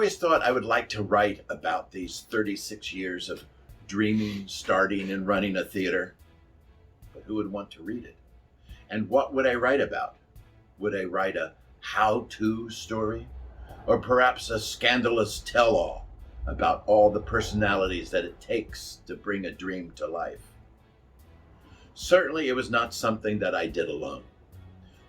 always thought I would like to write about these 36 years of dreaming, starting, and running a theater. But who would want to read it? And what would I write about? Would I write a how-to story? Or perhaps a scandalous tell-all about all the personalities that it takes to bring a dream to life? Certainly it was not something that I did alone.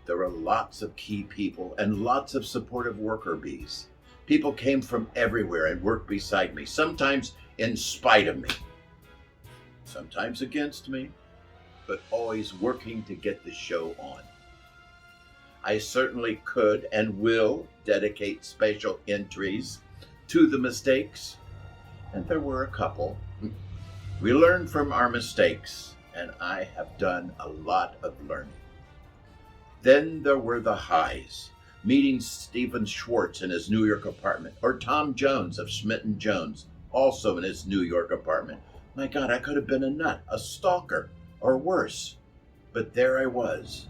There were lots of key people and lots of supportive worker bees. People came from everywhere and worked beside me, sometimes in spite of me, sometimes against me, but always working to get the show on. I certainly could and will dedicate special entries to the mistakes, and there were a couple. We learned from our mistakes, and I have done a lot of learning. Then there were the highs, meeting Stephen Schwartz in his New York apartment, or Tom Jones of Schmidt & Jones, also in his New York apartment. My God, I could have been a nut, a stalker, or worse. But there I was,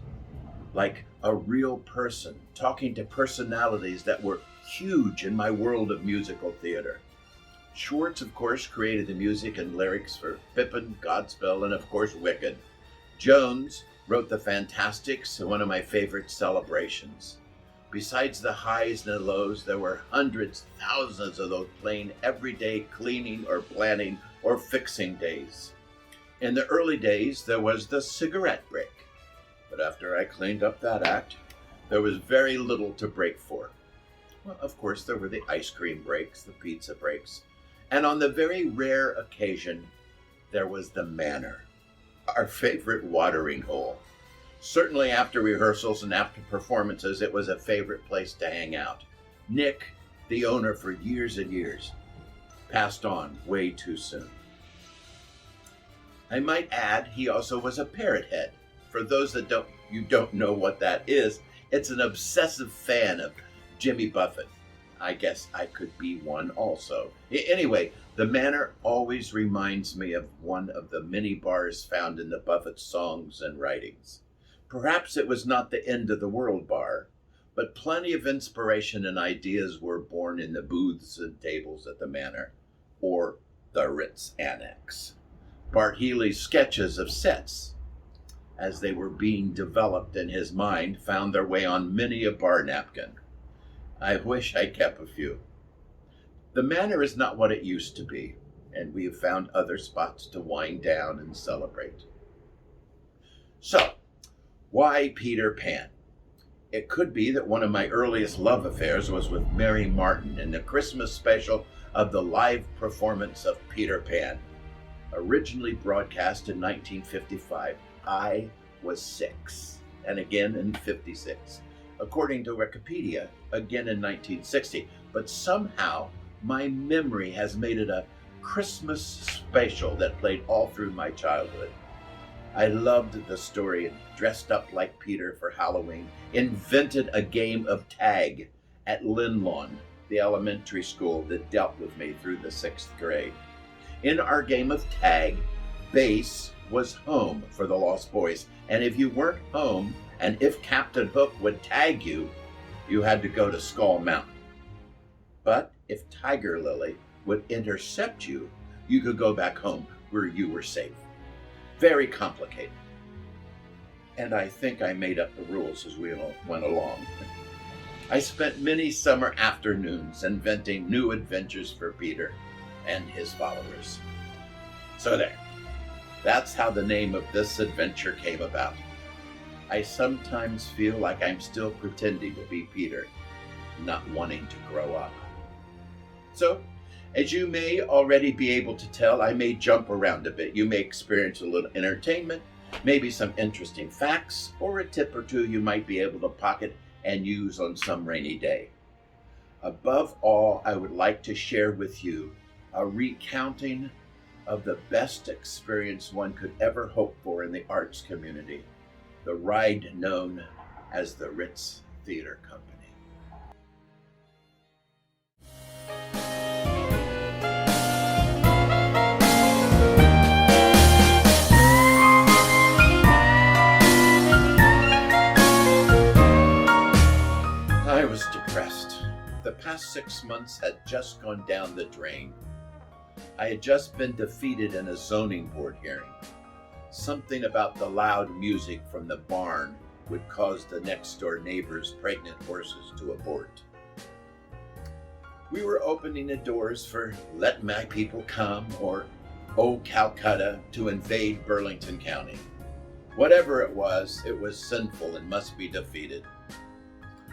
like a real person, talking to personalities that were huge in my world of musical theater. Schwartz, of course, created the music and lyrics for Pippin, Godspell, and of course Wicked. Jones wrote the Fantastics, one of my favorite celebrations. Besides the highs and the lows, there were hundreds, thousands of those plain everyday cleaning or planning or fixing days. In the early days, there was the cigarette break. But after I cleaned up that act, there was very little to break for. Well, of course, there were the ice cream breaks, the pizza breaks, and on the very rare occasion, there was the Manor, our favorite watering hole. Certainly after rehearsals and after performances, it was a favorite place to hang out. Nick, the owner for years and years, passed on way too soon. I might add, he also was a parrot head. For those that don't know what that is, it's an obsessive fan of Jimmy Buffett. I guess I could be one also. Anyway, the Manor always reminds me of one of the many bars found in the Buffett songs and writings. Perhaps it was not the end of the world bar, but plenty of inspiration and ideas were born in the booths and tables at the Manor, or the Ritz Annex. Bart Healy's sketches of sets, as they were being developed in his mind, found their way on many a bar napkin. I wish I kept a few. The Manor is not what it used to be, and we have found other spots to wind down and celebrate. So, why Peter Pan? It could be that one of my earliest love affairs was with Mary Martin in the Christmas special of the live performance of Peter Pan. Originally broadcast in 1955, I was 6, and again in 56. According to Wikipedia, again in 1960, but somehow my memory has made it a Christmas special that played all through my childhood. I loved the story and dressed up like Peter for Halloween, invented a game of tag at Linlawn, the elementary school that dealt with me through the 6th grade. In our game of tag, base was home for the Lost Boys, and if you weren't home, and if Captain Hook would tag you, you had to go to Skull Mountain. But if Tiger Lily would intercept you, you could go back home where you were safe. Very complicated. And I think I made up the rules as we went along. I spent many summer afternoons inventing new adventures for Peter and his followers. So there. That's how the name of this adventure came about. I sometimes feel like I'm still pretending to be Peter, not wanting to grow up. So, as you may already be able to tell, I may jump around a bit. You may experience a little entertainment, maybe some interesting facts, or a tip or two you might be able to pocket and use on some rainy day. Above all, I would like to share with you a recounting of the best experience one could ever hope for in the arts community, the ride known as the Ritz Theater Company. past 6 months had just gone down the drain. I had just been defeated in a zoning board hearing. Something about the loud music from the barn would cause the next door neighbor's pregnant horses to abort. We were opening the doors for Let My People Come or Oh Calcutta to invade Burlington County. Whatever it was sinful and must be defeated.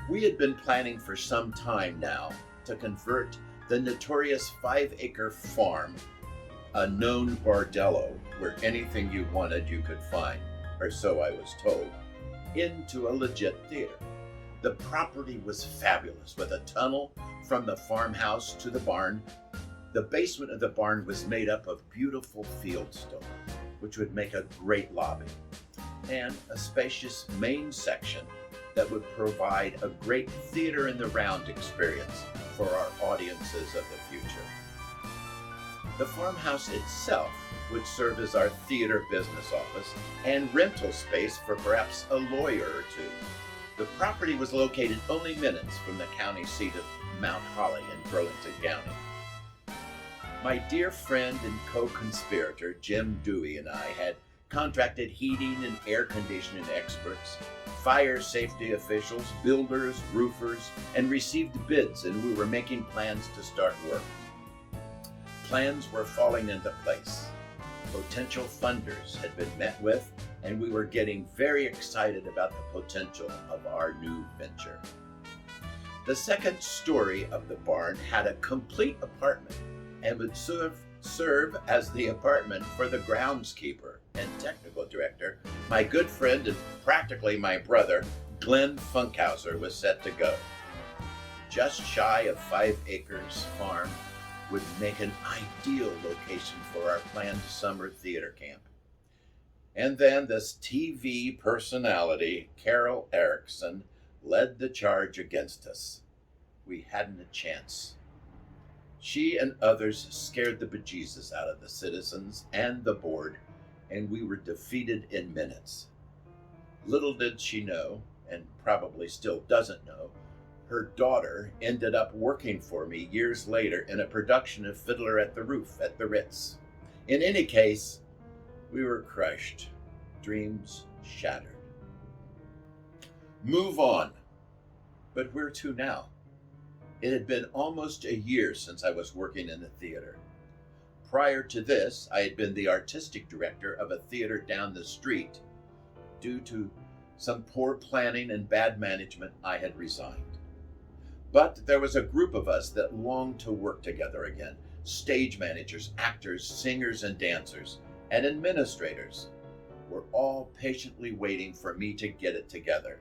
We had been planning for some time now to convert the notorious 5-acre farm, a known bordello where anything you wanted you could find, or so I was told, into a legit theater. The property was fabulous, with a tunnel from the farmhouse to the barn. The basement of the barn was made up of beautiful fieldstone, which would make a great lobby, and a spacious main section that would provide a great theater in the round experience for our audiences of the future. The farmhouse itself would serve as our theater business office and rental space for perhaps a lawyer or two. The property was located only minutes from the county seat of Mount Holly in Burlington County. My dear friend and co-conspirator Jim Dewey and I had contracted heating and air conditioning experts, fire safety officials, builders, roofers, and received bids, and we were making plans to start work. Plans were falling into place. Potential funders had been met with, and we were getting very excited about the potential of our new venture. The second story of the barn had a complete apartment and would serve as the apartment for the groundskeeper and technical director. My good friend and practically my brother, Glenn Funkhauser, was set to go. Just shy of 5 acres farm would make an ideal location for our planned summer theater camp. And then this TV personality, Carol Erickson, led the charge against us. We hadn't a chance. She and others scared the bejesus out of the citizens and the board, and we were defeated in minutes. Little did she know, and probably still doesn't know, her daughter ended up working for me years later in a production of Fiddler at the Roof at the Ritz. In any case, we were crushed, dreams shattered. Move on. But where to now? It had been almost a year since I was working in the theater. Prior to this, I had been the artistic director of a theater down the street. Due to some poor planning and bad management, I had resigned. But there was a group of us that longed to work together again. Stage managers, actors, singers and dancers, and administrators were all patiently waiting for me to get it together.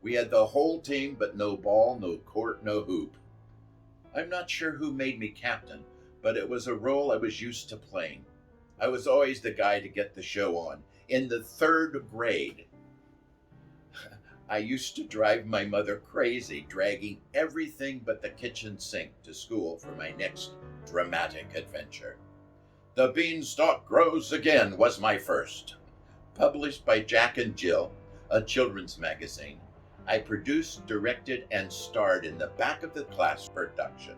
We had the whole team, but no ball, no court, no hoop. I'm not sure who made me captain, but it was a role I was used to playing. I was always the guy to get the show on. In the 3rd grade, I used to drive my mother crazy, dragging everything but the kitchen sink to school for my next dramatic adventure. The Beanstalk Grows Again was my first. Published by Jack and Jill, a children's magazine, I produced, directed, and starred in the back of the class production.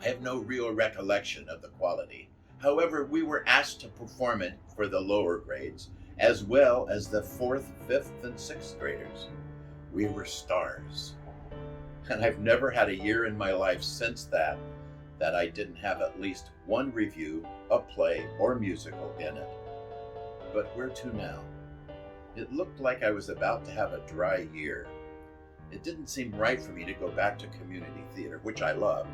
I have no real recollection of the quality. However, we were asked to perform it for the lower grades, as well as the 4th, 5th, and 6th graders. We were stars. And I've never had a year in my life since that I didn't have at least one review, a play, or musical in it. But where to now? It looked like I was about to have a dry year. It didn't seem right for me to go back to community theater, which I loved.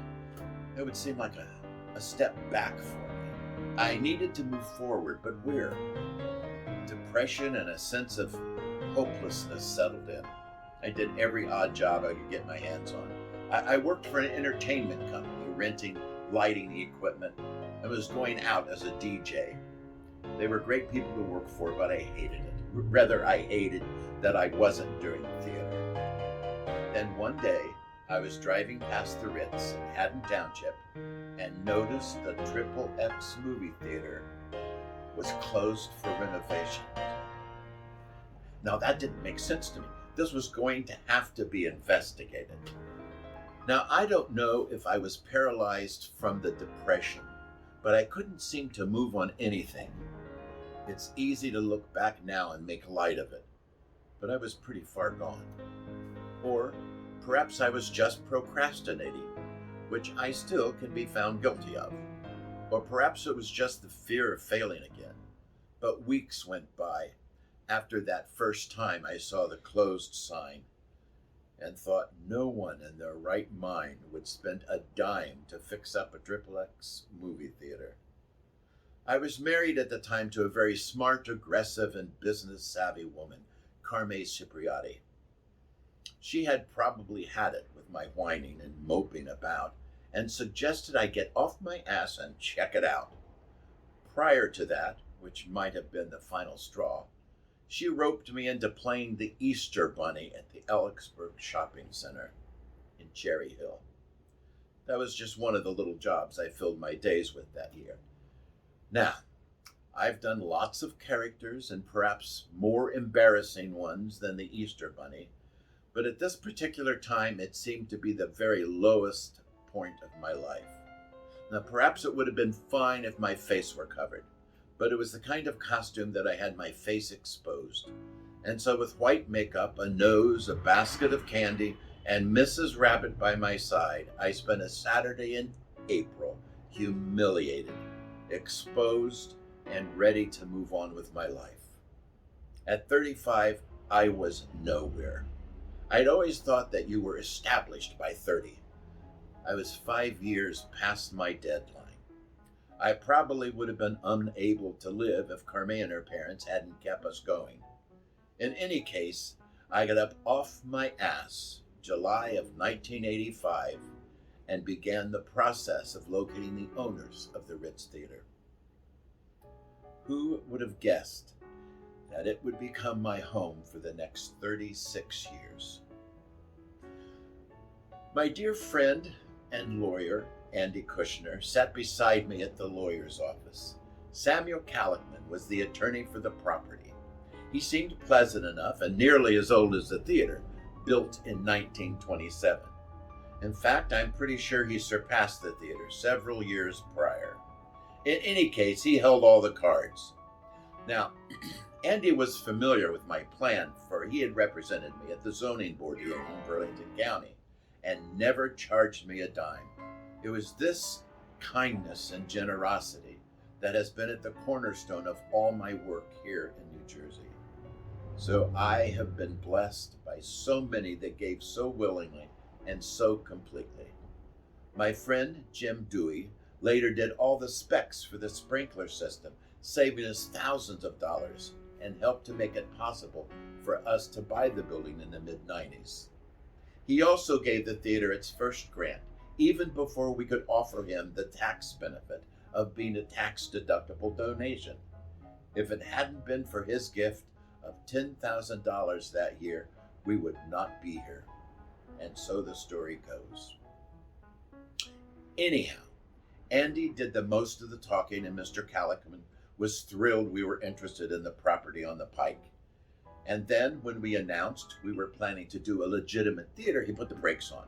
It would seem like a step back for me. I needed to move forward, but where? Depression and a sense of hopelessness settled in. I did every odd job I could get my hands on. I worked for an entertainment company, renting lighting equipment, and was going out as a DJ. They were great people to work for, but I hated it. Rather, I hated that I wasn't doing theater. Then one day, I was driving past the Ritz in Haddon Township and noticed the Triple X movie theater was closed for renovation. Now that didn't make sense to me. This was going to have to be investigated. Now, I don't know if I was paralyzed from the depression, but I couldn't seem to move on anything. It's easy to look back now and make light of it, but I was pretty far gone. Or perhaps I was just procrastinating, which I still can be found guilty of. Or perhaps it was just the fear of failing again. But weeks went by after that first time I saw the closed sign and thought no one in their right mind would spend a dime to fix up a XXX movie theater. I was married at the time to a very smart, aggressive, and business-savvy woman, Carme Cipriati. She had probably had it with my whining and moping about and suggested I get off my ass and check it out. Prior to that, which might have been the final straw, she roped me into playing the Easter Bunny at the Ellicksburg Shopping Center in Cherry Hill. That was just one of the little jobs I filled my days with that year. Now, I've done lots of characters and perhaps more embarrassing ones than the Easter Bunny, but at this particular time it seemed to be the very lowest point of my life. Now, perhaps it would have been fine if my face were covered, but it was the kind of costume that I had my face exposed. And so with white makeup, a nose, a basket of candy, and Mrs. Rabbit by my side, I spent a Saturday in April, humiliated, exposed, and ready to move on with my life. At 35, I was nowhere. I'd always thought that you were established by 30. I was 5 years past my deadline. I probably would have been unable to live if Carme and her parents hadn't kept us going. In any case, I got up off my ass July of 1985 and began the process of locating the owners of the Ritz Theater. Who would have guessed that it would become my home for the next 36 years? My dear friend and lawyer, Andy Kushner, sat beside me at the lawyer's office. Samuel Calicman was the attorney for the property. He seemed pleasant enough and nearly as old as the theater, built in 1927. In fact, I'm pretty sure he surpassed the theater several years prior. In any case, he held all the cards. Now, Andy was familiar with my plan, for he had represented me at the zoning board hearing in Burlington County and never charged me a dime. It was this kindness and generosity that has been at the cornerstone of all my work here in New Jersey. So I have been blessed by so many that gave so willingly and so completely. My friend Jim Dewey later did all the specs for the sprinkler system, saving us thousands of dollars, and helped to make it possible for us to buy the building in the mid-90s. He also gave the theater its first grant, even before we could offer him the tax benefit of being a tax-deductible donation. If it hadn't been for his gift of $10,000 that year, we would not be here. And so the story goes. Anyhow, Andy did the most of the talking, and Mr. Calicman was thrilled we were interested in the property on the Pike. And then, when we announced we were planning to do a legitimate theater, he put the brakes on.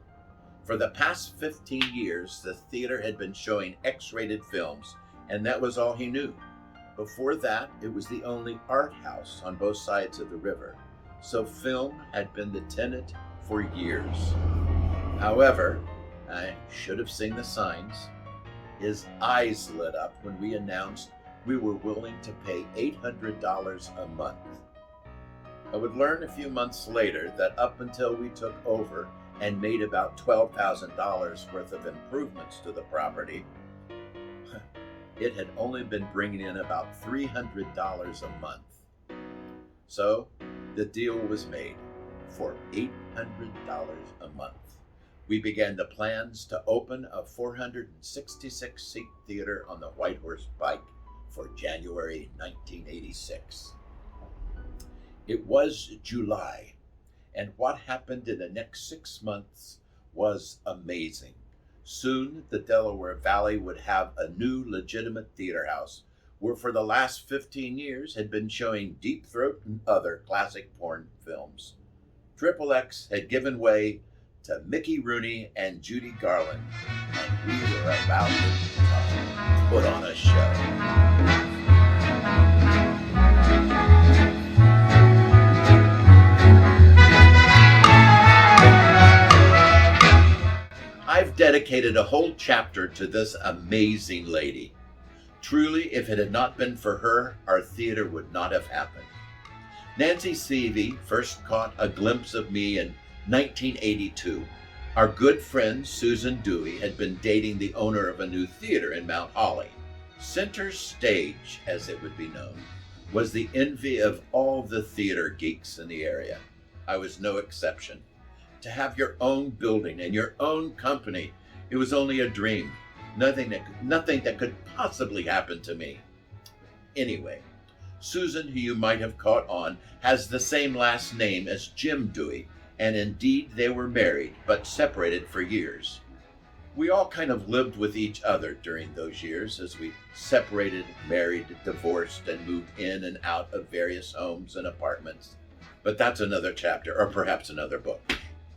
For the past 15 years, the theater had been showing X-rated films, and that was all he knew. Before that, it was the only art house on both sides of the river, so film had been the tenet for years. However, I should have seen the signs. His eyes lit up when we announced we were willing to pay $800 a month. I would learn a few months later that up until we took over and made about $12,000 worth of improvements to the property, it had only been bringing in about $300 a month. So the deal was made for $800 a month. We began the plans to open a 466-seat theater on the White Horse Pike for January 1986. It was July, and what happened in the next 6 months was amazing. Soon, the Delaware Valley would have a new legitimate theater house, where for the last 15 years had been showing Deep Throat and other classic porn films. XXX had given way to Mickey Rooney and Judy Garland, and we were about to put on a show. I've dedicated a whole chapter to this amazing lady. Truly, if it had not been for her, our theater would not have happened. Nancy Seavey first caught a glimpse of me in 1982. Our good friend Susan Dewey had been dating the owner of a new theater in Mount Holly. Center Stage, as it would be known, was the envy of all the theater geeks in the area. I was no exception. To have your own building and your own company, it was only a dream. Nothing that could possibly happen to me. Anyway, Susan, who you might have caught on, has the same last name as Jim Dewey, and indeed they were married, but separated for years. We all kind of lived with each other during those years as we separated, married, divorced, and moved in and out of various homes and apartments. But that's another chapter, or perhaps another book.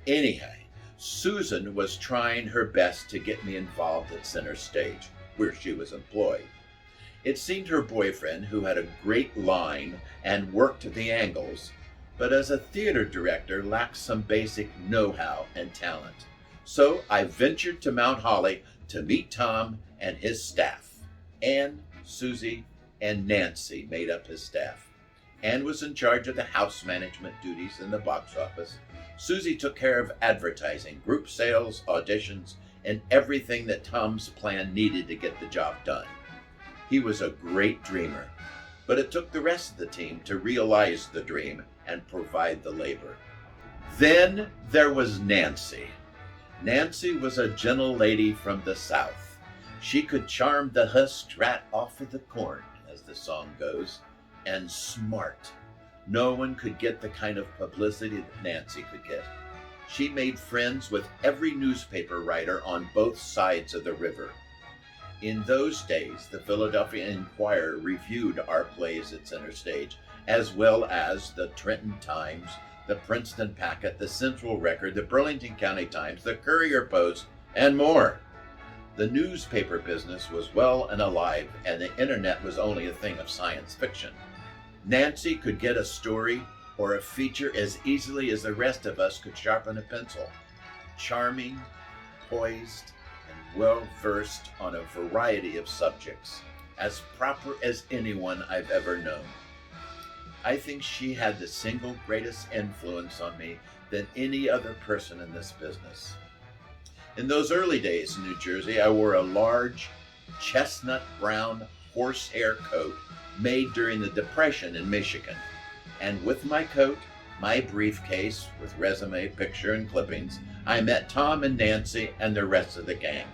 Anyhow, Susan was trying her best to get me involved at Center Stage, where she was employed. It seemed her boyfriend, who had a great line and worked the angles, but as a theater director lacked some basic know-how and talent. So I ventured to Mount Holly to meet Tom and his staff. Ann, Susie, and Nancy made up his staff. Ann was in charge of the house management duties in the box office. Susie took care of advertising, group sales, auditions, and everything that Tom's plan needed to get the job done. He was a great dreamer, but it took the rest of the team to realize the dream and provide the labor. Then there was Nancy. Nancy was a gentle lady from the South. She could charm the husk rat off of the corn, as the song goes, and smart. No one could get the kind of publicity that Nancy could get. She made friends with every newspaper writer on both sides of the river. In those days, the Philadelphia Inquirer reviewed our plays at Center Stage, as well as the Trenton Times, the Princeton Packet, the Central Record, the Burlington County Times, the Courier Post, and more. The newspaper business was well and alive, and the internet was only a thing of science fiction. Nancy could get a story or a feature as easily as the rest of us could sharpen a pencil. Charming, poised, and well-versed on a variety of subjects, as proper as anyone I've ever known. I think she had the single greatest influence on me than any other person in this business. In those early days in New Jersey, I wore a large chestnut brown horsehair coat made during the Depression in Michigan. And with my coat, my briefcase with resume, picture, and clippings, I met Tom and Nancy and the rest of the gang.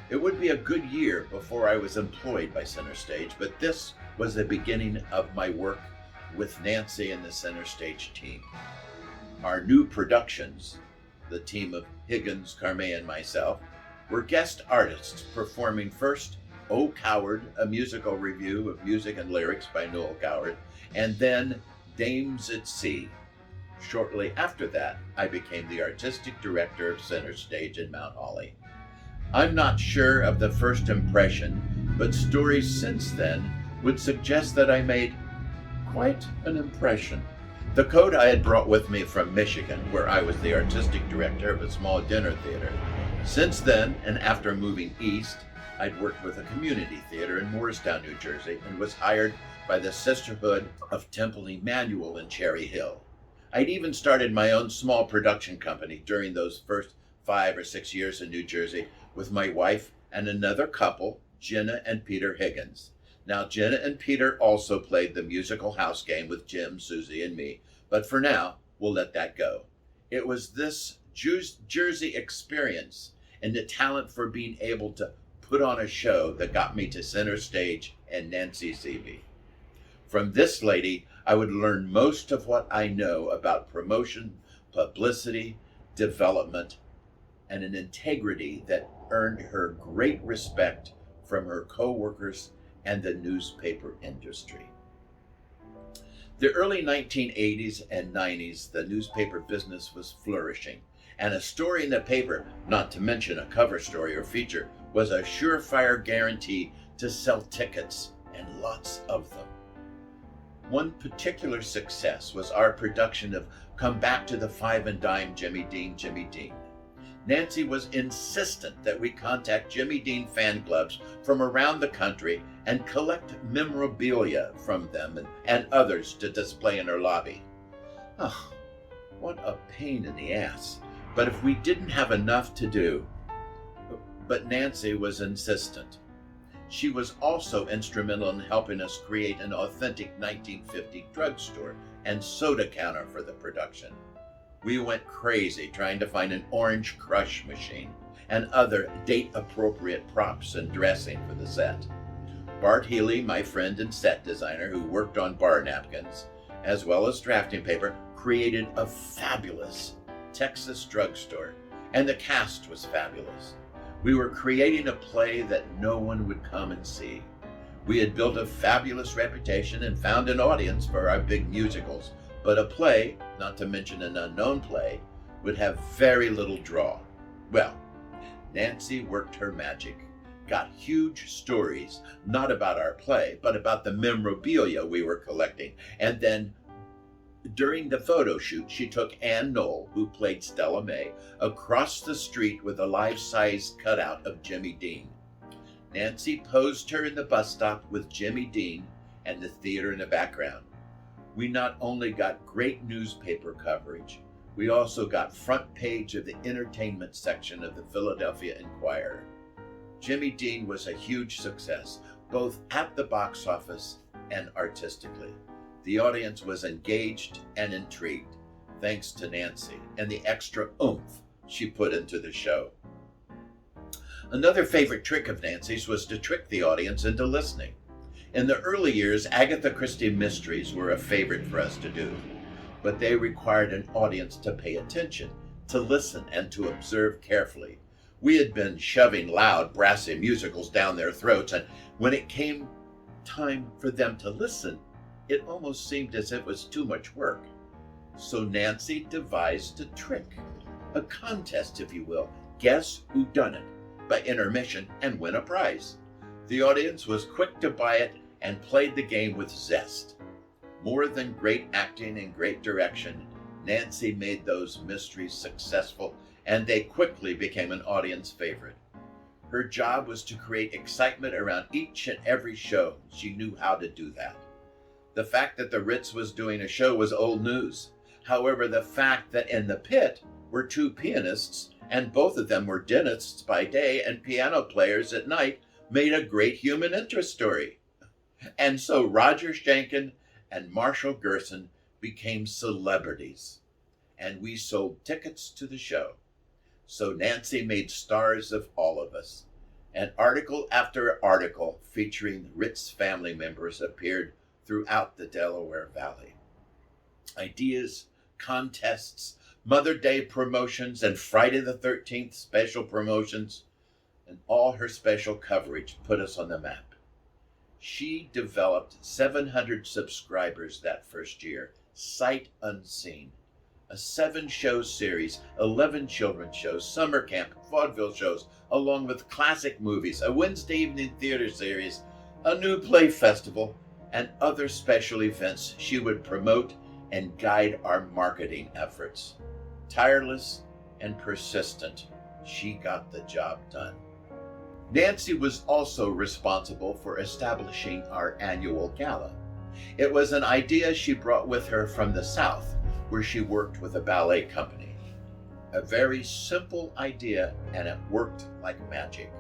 It would be a good year before I was employed by Center Stage, but this was the beginning of my work with Nancy and the Center Stage team. Our new productions, the team of Higgins, Carme, and myself, were guest artists performing first O Coward, a musical review of music and lyrics by Noel Coward, and then Dames at Sea. Shortly after that, I became the artistic director of Center Stage in Mount Holly. I'm not sure of the first impression, but stories since then would suggest that I made quite an impression. The coat I had brought with me from Michigan, where I was the artistic director of a small dinner theater. Since then, and after moving east, I'd worked with a community theater in Morristown, New Jersey, and was hired by the Sisterhood of Temple Emmanuel in Cherry Hill. I'd even started my own small production company during those first 5 or 6 years in New Jersey with my wife and another couple, Jenna and Peter Higgins. Now, Jenna and Peter also played the musical house game with Jim, Susie, and me, but for now, we'll let that go. It was this Jersey experience and the talent for being able to put on a show that got me to Center Stage and Nancy Seavey. From this lady, I would learn most of what I know about promotion, publicity, development, and an integrity that earned her great respect from her co-workers and the newspaper industry. The early 1980s and 90s, the newspaper business was flourishing, and a story in the paper, not to mention a cover story or feature, was a surefire guarantee to sell tickets, and lots of them. One particular success was our production of Come Back to the Five and Dime Jimmy Dean, Jimmy Dean. Nancy was insistent that we contact Jimmy Dean fan clubs from around the country and collect memorabilia from them and others to display in her lobby. Oh, what a pain in the ass. But if we didn't have enough to do, but Nancy was insistent. She was also instrumental in helping us create an authentic 1950 drugstore and soda counter for the production. We went crazy trying to find an orange crush machine and other date-appropriate props and dressing for the set. Bart Healy, my friend and set designer who worked on bar napkins, as well as drafting paper, created a fabulous Texas drugstore, and the cast was fabulous. We were creating a play that no one would come and see. We had built a fabulous reputation and found an audience for our big musicals, but a play, not to mention an unknown play, would have very little draw. Well, Nancy worked her magic, got huge stories, not about our play, but about the memorabilia we were collecting, and then during the photo shoot, she took Ann Knoll, who played Stella May, across the street with a life-size cutout of Jimmy Dean. Nancy posed her in the bus stop with Jimmy Dean and the theater in the background. We not only got great newspaper coverage, we also got front page of the entertainment section of the Philadelphia Inquirer. Jimmy Dean was a huge success, both at the box office and artistically. The audience was engaged and intrigued, thanks to Nancy and the extra oomph she put into the show. Another favorite trick of Nancy's was to trick the audience into listening. In the early years, Agatha Christie mysteries were a favorite for us to do, but they required an audience to pay attention, to listen, and to observe carefully. We had been shoving loud, brassy musicals down their throats, and when it came time for them to listen, it almost seemed as if it was too much work. So Nancy devised a trick, a contest, if you will. Guess who done it? By intermission, and win a prize. The audience was quick to buy it and played the game with zest. More than great acting and great direction, Nancy made those mysteries successful, and they quickly became an audience favorite. Her job was to create excitement around each and every show. She knew how to do that. The fact that the Ritz was doing a show was old news. However, the fact that in the pit were two pianists, and both of them were dentists by day and piano players at night, made a great human interest story. And so Roger Schenken and Marshall Gerson became celebrities, and we sold tickets to the show. So Nancy made stars of all of us. And article after article featuring Ritz family members appeared throughout the Delaware Valley. Ideas, contests, Mother Day promotions, and Friday the 13th special promotions, and all her special coverage put us on the map. She developed 700 subscribers that first year, sight unseen. A 7-show series, 11 children's shows, summer camp, vaudeville shows, along with classic movies, a Wednesday evening theater series, a new play festival, and other special events. She would promote and guide our marketing efforts. Tireless and persistent, she got the job done. Nancy was also responsible for establishing our annual gala. It was an idea she brought with her from the South, where she worked with a ballet company. A very simple idea, and it worked like magic.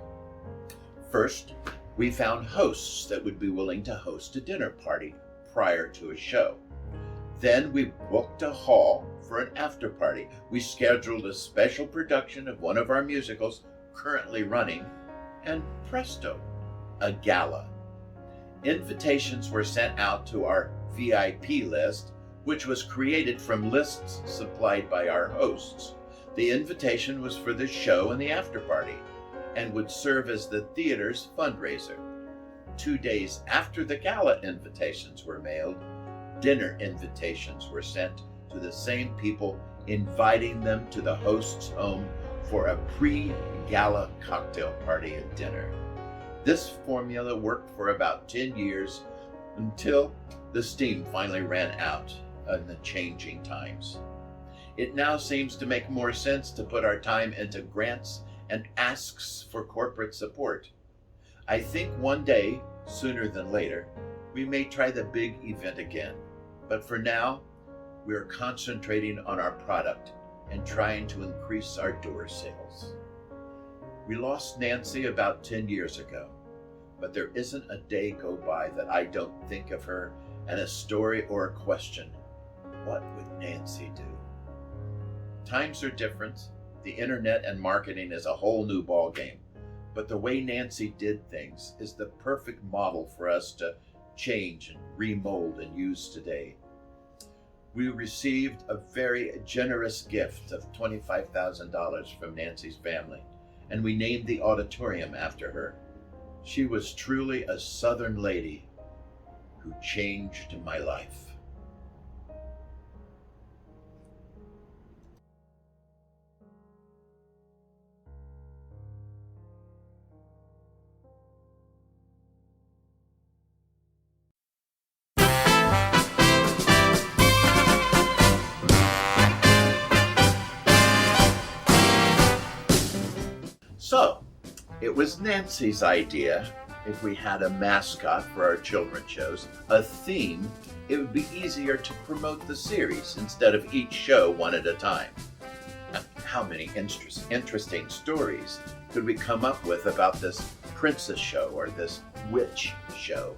First, we found hosts that would be willing to host a dinner party prior to a show. Then we booked a hall for an after party. We scheduled a special production of one of our musicals currently running, and presto, a gala. Invitations were sent out to our VIP list, which was created from lists supplied by our hosts. The invitation was for the show and the after party, and would serve as the theater's fundraiser. 2 days after the gala invitations were mailed, dinner invitations were sent to the same people inviting them to the host's home for a pre-gala cocktail party and dinner. This formula worked for about 10 years until the steam finally ran out in the changing times. It now seems to make more sense to put our time into grants and asks for corporate support. I think one day, sooner than later, we may try the big event again. But for now, we are concentrating on our product and trying to increase our door sales. We lost Nancy about 10 years ago, but there isn't a day go by that I don't think of her and a story or a question. What would Nancy do? Times are different. The internet and marketing is a whole new ballgame. But the way Nancy did things is the perfect model for us to change and remold and use today. We received a very generous gift of $25,000 from Nancy's family, and we named the auditorium after her. She was truly a Southern lady who changed my life. So, it was Nancy's idea. If we had a mascot for our children's shows, a theme, it would be easier to promote the series instead of each show one at a time. How many interesting stories could we come up with about this princess show or this witch show?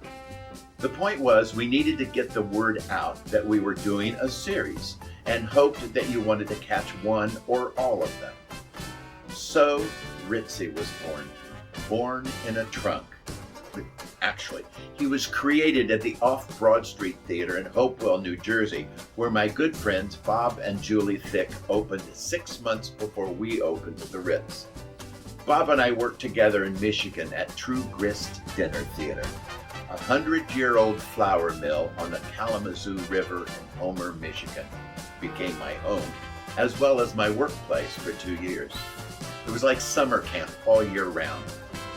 The point was we needed to get the word out that we were doing a series and hoped that you wanted to catch one or all of them. So Ritzy was born in a trunk. Actually, he was created at the Off Broad Street Theater in Hopewell, New Jersey, where my good friends Bob and Julie Thicke opened 6 months before we opened at the Ritz. Bob and I worked together in Michigan at True Grist Dinner Theater, a 100-year-old flour mill on the Kalamazoo River in Homer, Michigan. Became my home, as well as my workplace for 2 years. It was like summer camp all year round.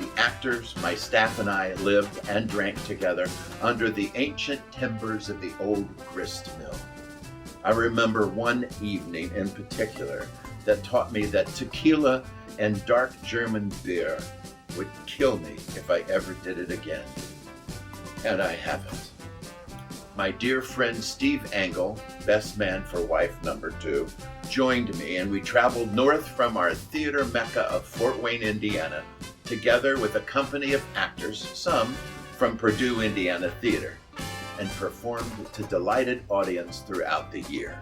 The actors, my staff, and I lived and drank together under the ancient timbers of the old grist mill. I remember one evening in particular that taught me that tequila and dark German beer would kill me if I ever did it again. And I haven't. My dear friend Steve Engel, best man for wife number 2, joined me, and we traveled north from our theater mecca of Fort Wayne, Indiana, together with a company of actors, some from Purdue, Indiana Theater, and performed to delighted audience throughout the year.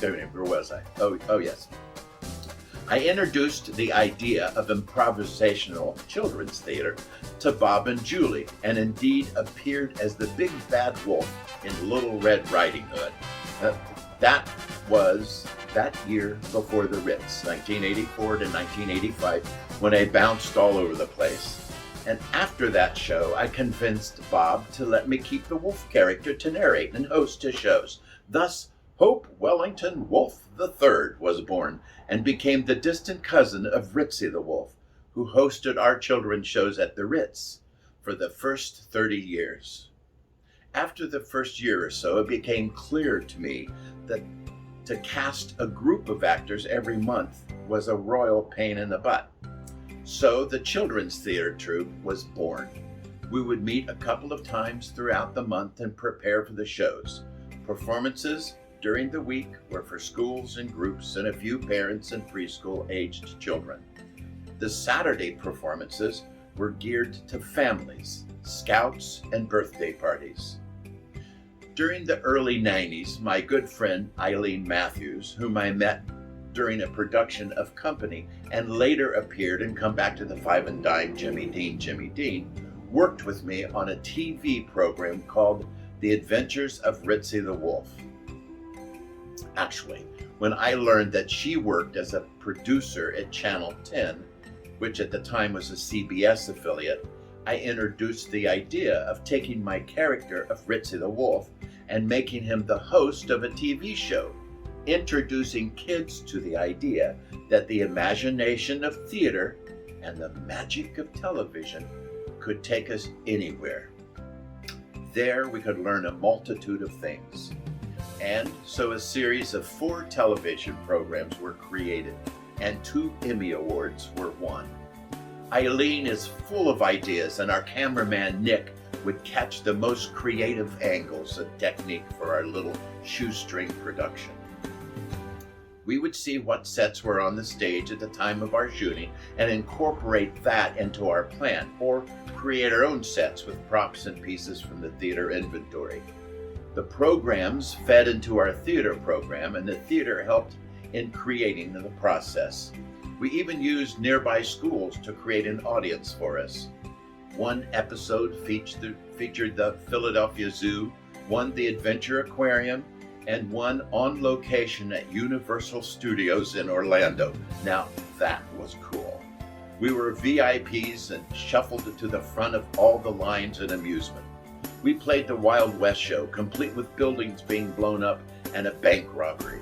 Where was I? Oh yes. I introduced the idea of improvisational children's theater to Bob and Julie, and indeed appeared as the big bad wolf in Little Red Riding Hood. That was that year before the Ritz, 1984 to 1985, when I bounced all over the place. And after that show, I convinced Bob to let me keep the wolf character to narrate and host his shows. Thus, Hope Wellington Wolf III was born and became the distant cousin of Ritzy the Wolf, who hosted our children's shows at the Ritz for the first 30 years. After the first year or so, it became clear to me that to cast a group of actors every month was a royal pain in the butt. So the children's theater troupe was born. We would meet a couple of times throughout the month and prepare for the shows. Performances during the week were for schools and groups and a few parents and preschool-aged children. The Saturday performances were geared to families, scouts, and birthday parties. During the early 90s, my good friend Eileen Matthews, whom I met during a production of Company and later appeared in Come Back to the Five and Dime, Jimmy Dean, worked with me on a TV program called The Adventures of Ritzy the Wolf. Actually, when I learned that she worked as a producer at Channel 10, which at the time was a CBS affiliate, I introduced the idea of taking my character of Ritzy the Wolf and making him the host of a TV show. introducing kids to the idea that the imagination of theater and the magic of television could take us anywhere. There we could learn a multitude of things. And so a series of 4 television programs were created and 2 Emmy Awards were won. Eileen is full of ideas, and our cameraman Nick would catch the most creative angles and technique for our little shoestring production. We would see what sets were on the stage at the time of our shooting and incorporate that into our plan, or create our own sets with props and pieces from the theater inventory. The programs fed into our theater program, and the theater helped in creating the process. We even used nearby schools to create an audience for us. One episode featured the Philadelphia Zoo, one the Adventure Aquarium, and one on location at Universal Studios in Orlando. Now that was cool. We were VIPs and shuffled to the front of all the lines and amusement. We played the Wild West show, complete with buildings being blown up and a bank robbery.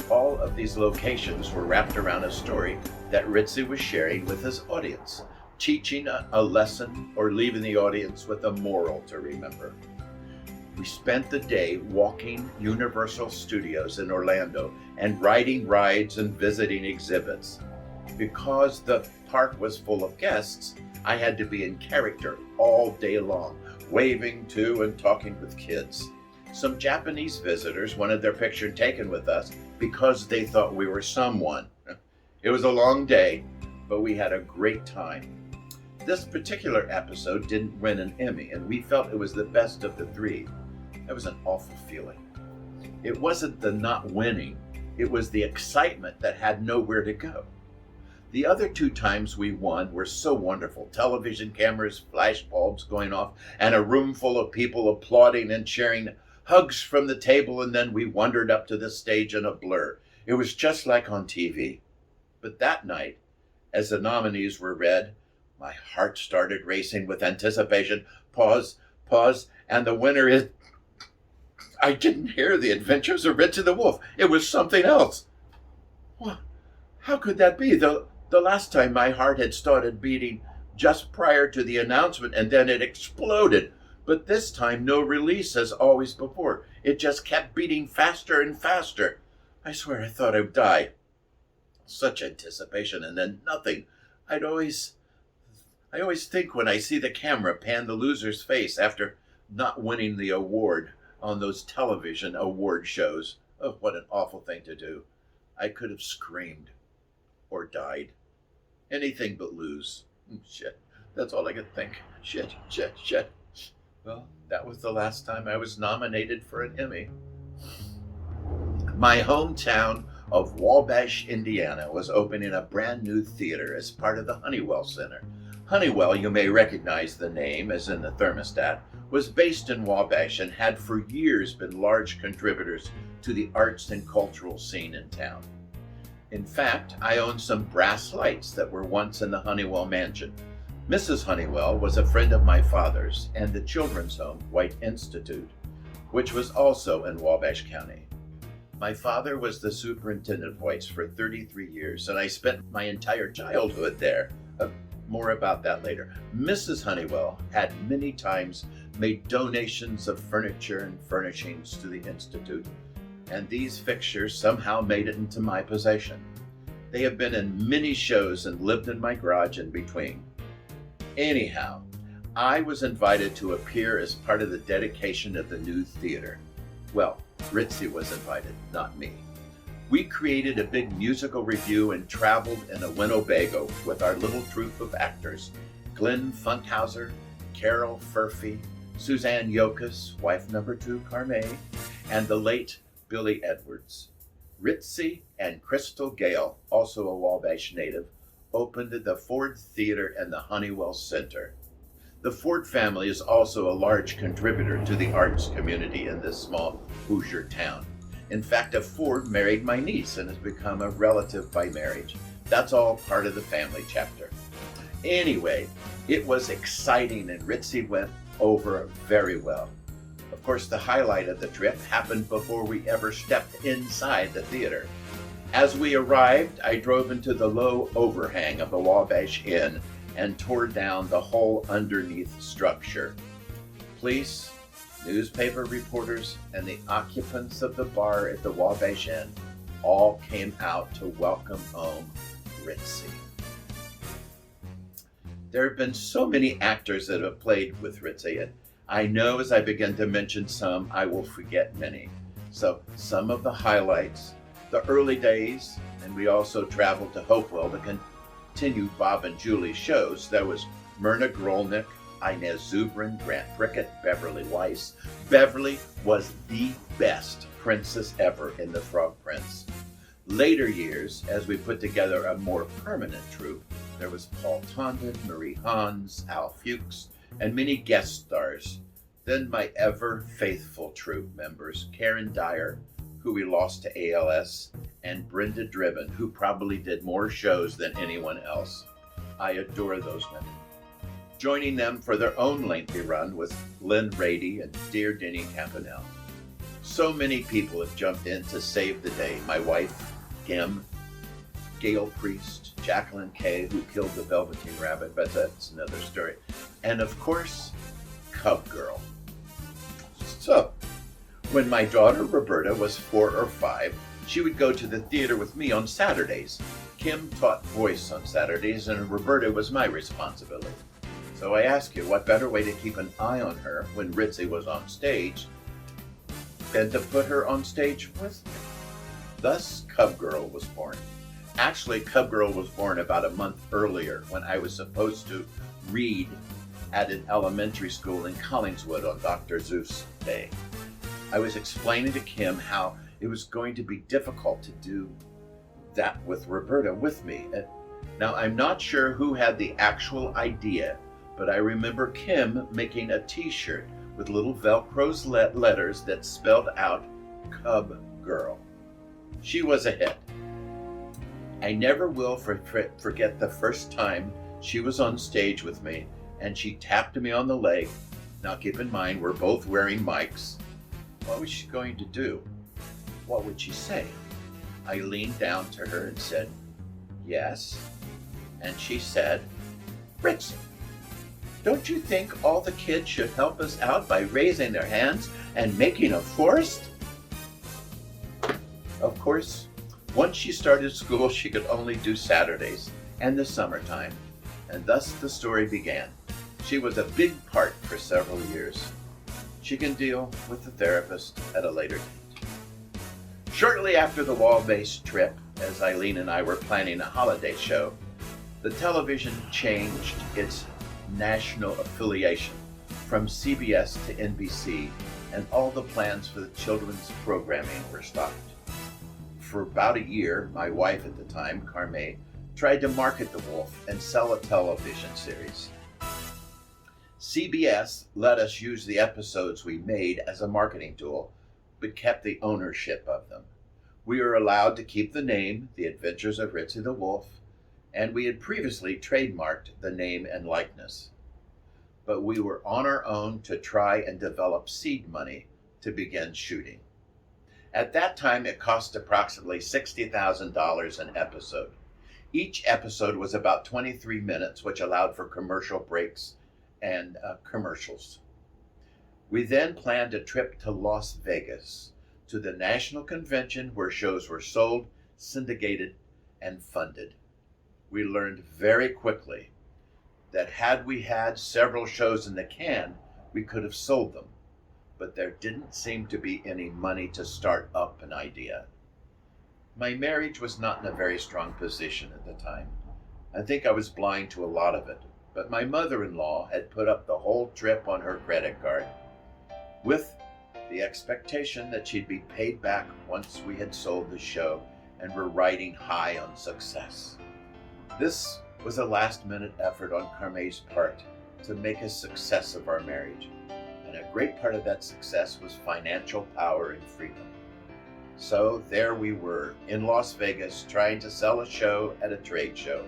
All of these locations were wrapped around a story that Ritzy was sharing with his audience, teaching a lesson or leaving the audience with a moral to remember. We spent the day walking Universal Studios in Orlando and riding rides and visiting exhibits. Because the park was full of guests, I had to be in character all day long, waving to and talking with kids. Some Japanese visitors wanted their picture taken with us because they thought we were someone. It was a long day, but we had a great time. This particular episode didn't win an Emmy, and we felt it was the best of the 3. That was an awful feeling. It wasn't the not winning, it was the excitement that had nowhere to go. The other 2 times we won were so wonderful. Television cameras, flash bulbs going off, and a room full of people applauding and cheering, hugs from the table, and then we wandered up to the stage in a blur. It was just like on TV. But that night, as the nominees were read, my heart started racing with anticipation. Pause, and the winner is... I didn't hear The Adventures of Ritzy the Wolf. It was something else. What? How could that be? The last time my heart had started beating just prior to the announcement, and then it exploded. But this time, no release as always before. It just kept beating faster and faster. I swear I thought I'd die. Such anticipation, and then nothing. I always think when I see the camera pan the loser's face after not winning the award on those television award shows. Oh, what an awful thing to do. I could have screamed or died. Anything but lose. Shit. That's all I could think. Shit. Well, that was the last time I was nominated for an Emmy. My hometown of Wabash, Indiana was opening a brand new theater as part of the Honeywell Center. Honeywell, you may recognize the name as in the thermostat, was based in Wabash and had for years been large contributors to the arts and cultural scene in town. In fact, I own some brass lights that were once in the Honeywell mansion. Mrs. Honeywell was a friend of my father's and the children's home, White Institute, which was also in Wabash County. My father was the superintendent of White's for 33 years, and I spent my entire childhood there. More about that later. Mrs. Honeywell had many times made donations of furniture and furnishings to the Institute, and these fixtures somehow made it into my possession. They have been in many shows and lived in my garage in between. Anyhow, I was invited to appear as part of the dedication of the new theater. Well, Ritzy was invited, not me. We created a big musical review and traveled in a Winnebago with our little troupe of actors, Glenn Funkhauser, Carol Furphy, Suzanne Yokas, wife number 2 Carme, and the late Billy Edwards. Ritzy and Crystal Gale, also a Wabash native, opened the Ford Theater and the Honeywell Center. The Ford family is also a large contributor to the arts community in this small Hoosier town. In fact, a Ford married my niece and has become a relative by marriage. That's all part of the family chapter. Anyway, it was exciting and Ritzy went over very well. Of course, the highlight of the trip happened before we ever stepped inside the theater. As we arrived, I drove into the low overhang of the Wabash Inn and tore down the whole underneath structure. Police, newspaper reporters, and the occupants of the bar at the Wabash Inn all came out to welcome home Ritzy. There have been so many actors that have played with Ritzy, and I know as I begin to mention some, I will forget many. So some of the highlights, the early days, and we also traveled to Hopewell to continue Bob and Julie's shows. There was Myrna Grolnick, Inez Zubrin, Grant Prickett, Beverly Weiss. Beverly was the best princess ever in The Frog Prince. Later years, as we put together a more permanent troupe, there was Paul Tondon, Marie Hans, Al Fuchs, and many guest stars. Then my ever faithful troupe members, Karen Dyer, who we lost to ALS, and Brenda Driven, who probably did more shows than anyone else. I adore those women. Joining them for their own lengthy run was Lynn Rady and dear Denny Campanelle. So many people have jumped in to save the day. My wife, Kim, Gail Priest, Jacqueline Kay, who killed the Velveteen Rabbit, but that's another story. And of course, Cub Girl. So, when my daughter Roberta was 4 or 5, she would go to the theater with me on Saturdays. Kim taught voice on Saturdays, and Roberta was my responsibility. So I ask you, what better way to keep an eye on her when Ritzy was on stage than to put her on stage with me? Thus, Cub Girl was born. Actually, Cub Girl was born about a month earlier when I was supposed to read at an elementary school in Collingswood on Dr. Seuss Day. I was explaining to Kim how it was going to be difficult to do that with Roberta with me. Now, I'm not sure who had the actual idea, but I remember Kim making a t-shirt with little Velcro's letters that spelled out Cub Girl. She was a hit. I never will forget the first time she was on stage with me and she tapped me on the leg. Now keep in mind, we're both wearing mics. What was she going to do? What would she say? I leaned down to her and said, "Yes." And she said, "Ritzy, don't you think all the kids should help us out by raising their hands and making a forest?" Of course, once she started school, she could only do Saturdays and the summertime, and thus the story began. She was a big part for several years. She can deal with the therapist at a later date. Shortly after the Wabash trip, as Eileen and I were planning a holiday show, the television changed its national affiliation from CBS to NBC, and all the plans for the children's programming were stopped. For about a year, my wife at the time, Carme, tried to market The Wolf and sell a television series. CBS let us use the episodes we made as a marketing tool, but kept the ownership of them. We were allowed to keep the name, The Adventures of Ritzy the Wolf, and we had previously trademarked the name and likeness. But we were on our own to try and develop seed money to begin shooting. At that time, it cost approximately $60,000 an episode. Each episode was about 23 minutes, which allowed for commercial breaks and commercials. We then planned a trip to Las Vegas, to the national convention where shows were sold, syndicated, and funded. We learned very quickly that had we had several shows in the can, we could have sold them, but there didn't seem to be any money to start up an idea. My marriage was not in a very strong position at the time. I think I was blind to a lot of it, but my mother-in-law had put up the whole trip on her credit card, with the expectation that she'd be paid back once we had sold the show and were riding high on success. This was a last-minute effort on Carme's part to make a success of our marriage, and a great part of that success was financial power and freedom. So there we were in Las Vegas trying to sell a show at a trade show.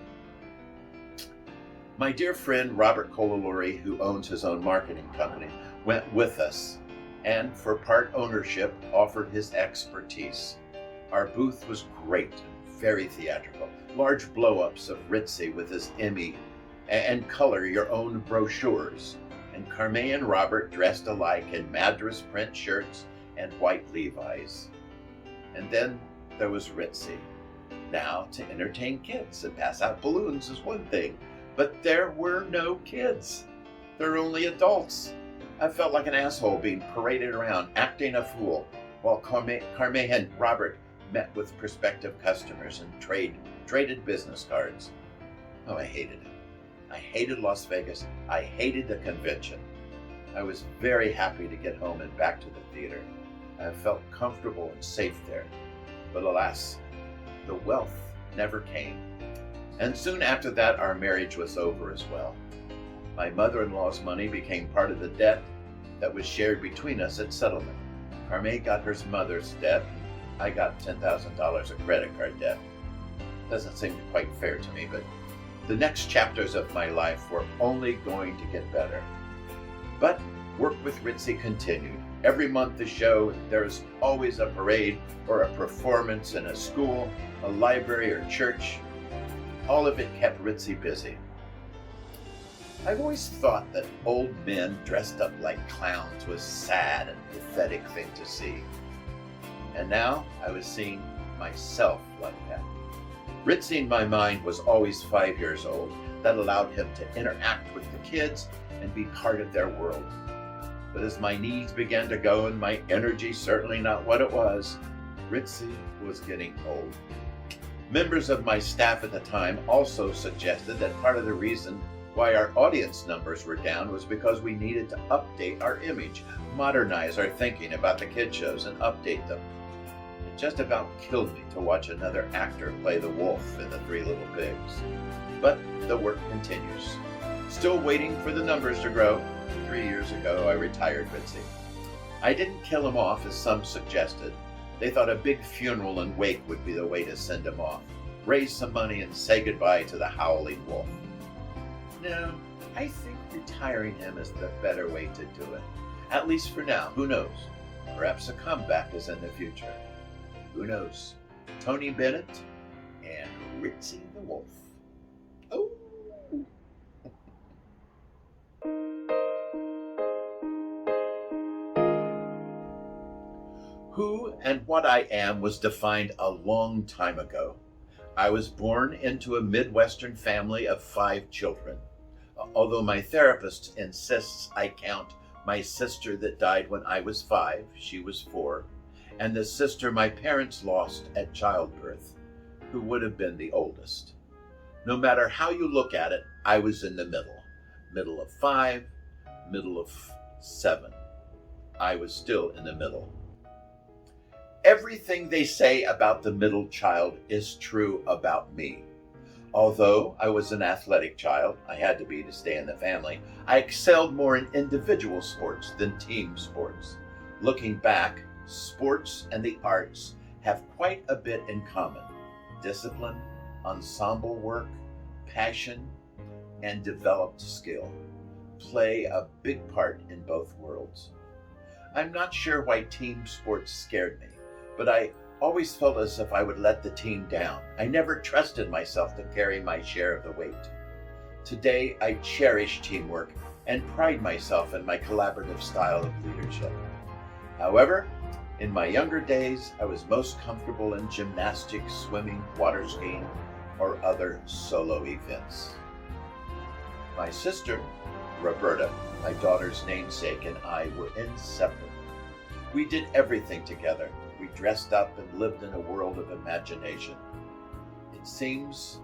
My dear friend Robert Colalori, who owns his own marketing company, went with us, and for part ownership offered his expertise. Our booth was great and very theatrical. Large blow-ups of Ritzy with his Emmy and color your own brochures. And Carme and Robert dressed alike in Madras print shirts and white Levi's. And then there was Ritzy. Now, to entertain kids and pass out balloons is one thing, but there were no kids. There were only adults. I felt like an asshole being paraded around, acting a fool, while Carme and Robert met with prospective customers and traded business cards. Oh, I hated it. I hated Las Vegas. I hated the convention. I was very happy to get home and back to the theater. I felt comfortable and safe there. But alas, the wealth never came. And soon after that, our marriage was over as well. My mother-in-law's money became part of the debt that was shared between us at settlement. Carme got her mother's debt. I got $10,000 of credit card debt. Doesn't seem quite fair to me, but the next chapters of my life were only going to get better. But work with Ritzy continued. Every month a show, there's always a parade or a performance in a school, a library or church. All of it kept Ritzy busy. I've always thought that old men dressed up like clowns was a sad and pathetic thing to see. And now I was seeing myself like that. Ritzy in my mind was always 5 years old. That allowed him to interact with the kids and be part of their world. But as my knees began to go and my energy certainly not what it was, Ritzy was getting old. Members of my staff at the time also suggested that part of the reason why our audience numbers were down was because we needed to update our image, modernize our thinking about the kid shows, and update them. It just about killed me to watch another actor play the wolf in The Three Little Pigs. But the work continues. Still waiting for the numbers to grow. 3 years ago, I retired Ritzy. I didn't kill him off as some suggested. They thought a big funeral and wake would be the way to send him off. Raise some money and say goodbye to the howling wolf. No, I think retiring him is the better way to do it. At least for now. Who knows? Perhaps a comeback is in the future. Who knows? Tony Bennett and Ritzy the Wolf. Oh! Who and what I am was defined a long time ago. I was born into a Midwestern family of 5 children. Although my therapist insists I count my sister that died when I was 5, she was 4, and the sister my parents lost at childbirth, who would have been the oldest. No matter how you look at it, I was in the middle. Middle of 5, middle of 7. I was still in the middle. Everything they say about the middle child is true about me. Although I was an athletic child, I had to be to stay in the family, I excelled more in individual sports than team sports. Looking back, sports and the arts have quite a bit in common. Discipline, ensemble work, passion, and developed skill play a big part in both worlds. I'm not sure why team sports scared me, but I always felt as if I would let the team down. I never trusted myself to carry my share of the weight. Today, I cherish teamwork and pride myself in my collaborative style of leadership. However, in my younger days, I was most comfortable in gymnastics, swimming, water skiing, or other solo events. My sister, Roberta, my daughter's namesake, and I were inseparable. We did everything together. We dressed up and lived in a world of imagination. It seems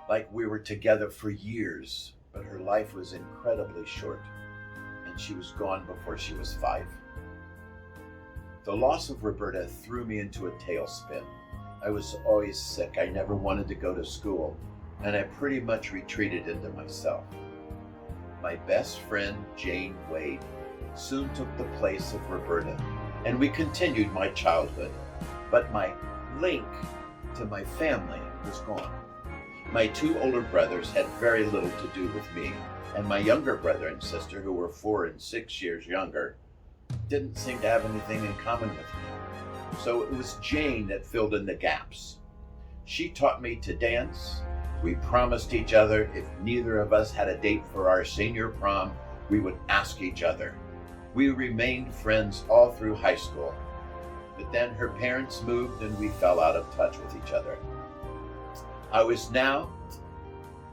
like we were together for years, but her life was incredibly short, and she was gone before she was 5. The loss of Roberta threw me into a tailspin. I was always sick. I never wanted to go to school, and I pretty much retreated into myself. My best friend, Jane Wade, soon took the place of Roberta, and we continued my childhood, but my link to my family was gone. My 2 older brothers had very little to do with me, and my younger brother and sister, who were 4 and 6 years younger, didn't seem to have anything in common with me. So it was Jane that filled in the gaps. She taught me to dance. We promised each other if neither of us had a date for our senior prom, we would ask each other. We remained friends all through high school. But then her parents moved and we fell out of touch with each other. I was now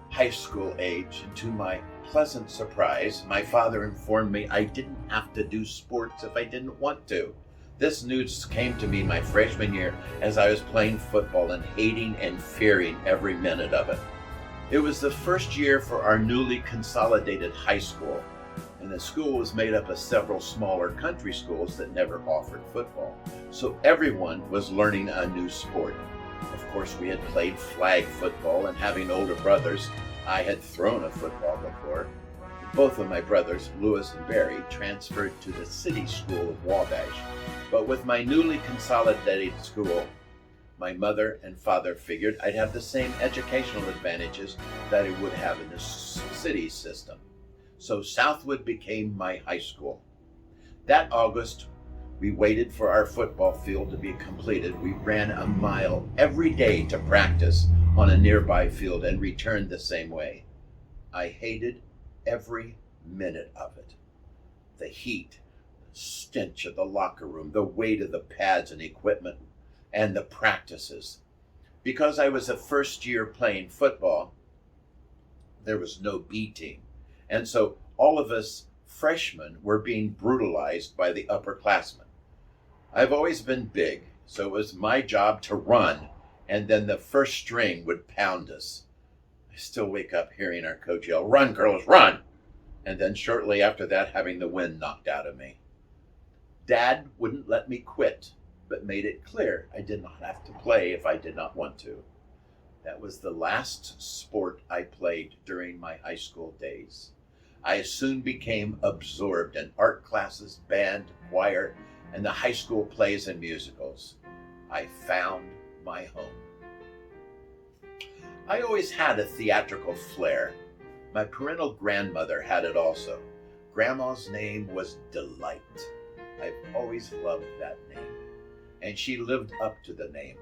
high school age, and to my pleasant surprise, my father informed me I didn't have to do sports if I didn't want to. This news came to me my freshman year as I was playing football and hating and fearing every minute of it. It was the first year for our newly consolidated high school, and the school was made up of several smaller country schools that never offered football. So everyone was learning a new sport. Of course, we had played flag football, and having older brothers, I had thrown a football before. Both of my brothers, Lewis and Barry, transferred to the city school of Wabash. But with my newly consolidated school, my mother and father figured I'd have the same educational advantages that I would have in the city system. So Southwood became my high school. That August, we waited for our football field to be completed. We ran a mile every day to practice on a nearby field and returned the same way. I hated every minute of it. The heat, the stench of the locker room, the weight of the pads and equipment, and the practices. Because I was a first year playing football, there was no B team. And so all of us freshmen were being brutalized by the upperclassmen. I've always been big, so it was my job to run, and then the first string would pound us. I still wake up hearing our coach yell, "Run, girls, run!" And then shortly after that, having the wind knocked out of me. Dad wouldn't let me quit, but made it clear I did not have to play if I did not want to. That was the last sport I played during my high school days. I soon became absorbed in art classes, band, choir, and the high school plays and musicals. I found my home. I always had a theatrical flair. My parental grandmother had it also. Grandma's name was Delight. I've always loved that name, and she lived up to the name.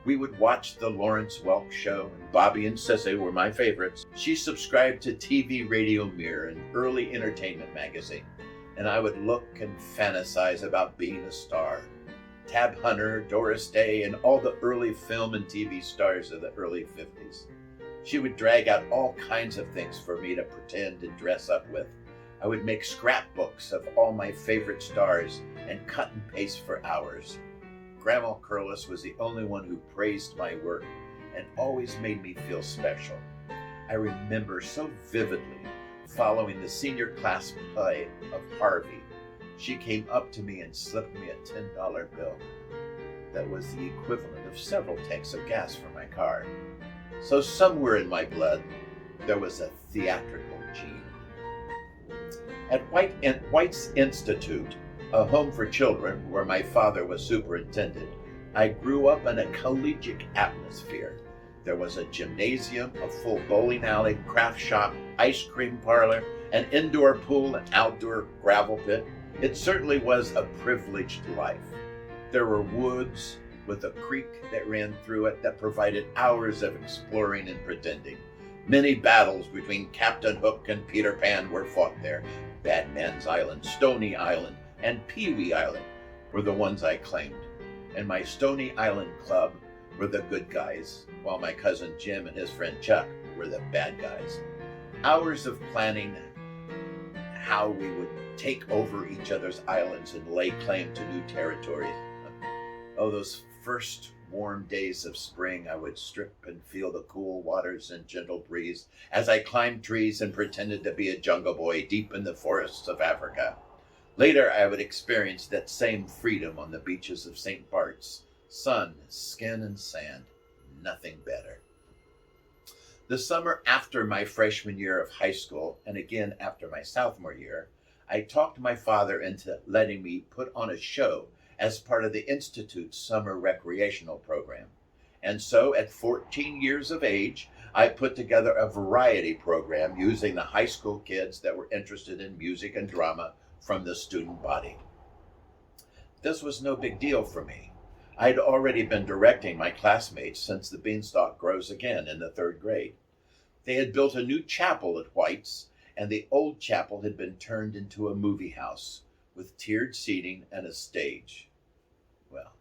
We would watch the Lawrence Welk Show, and Bobby and Sissy were my favorites. She subscribed to TV Radio Mirror, an early entertainment magazine, and I would look and fantasize about being a star. Tab Hunter, Doris Day, and all the early film and TV stars of the early 50s. She would drag out all kinds of things for me to pretend and dress up with. I would make scrapbooks of all my favorite stars and cut and paste for hours. Grandma Curlis was the only one who praised my work and always made me feel special. I remember so vividly following the senior class play of Harvey. She came up to me and slipped me a $10 bill. That was the equivalent of several tanks of gas for my car. So somewhere in my blood, there was a theatrical gene. At White's Institute, a home for children where my father was superintendent, I grew up in a collegiate atmosphere. There was a gymnasium, a full bowling alley, craft shop, ice cream parlor, an indoor pool, an outdoor gravel pit. It certainly was a privileged life. There were woods with a creek that ran through it that provided hours of exploring and pretending. Many battles between Captain Hook and Peter Pan were fought there. Bad Man's Island, Stony Island, and Pee Wee Island were the ones I claimed. And my Stony Island club were the good guys, while my cousin Jim and his friend Chuck were the bad guys. Hours of planning how we would take over each other's islands and lay claim to new territories. Oh, those first warm days of spring, I would strip and feel the cool waters and gentle breeze as I climbed trees and pretended to be a jungle boy deep in the forests of Africa. Later, I would experience that same freedom on the beaches of St. Bart's. Sun, skin, and sand. Nothing better. The summer after my freshman year of high school, and again after my sophomore year, I talked my father into letting me put on a show as part of the Institute's summer recreational program. And so at 14 years of age, I put together a variety program using the high school kids that were interested in music and drama from the student body. This was no big deal for me. I'd already been directing my classmates since the beanstalk grows again in the third grade. They had built a new chapel at White's, and the old chapel had been turned into a movie house with tiered seating and a stage. Well,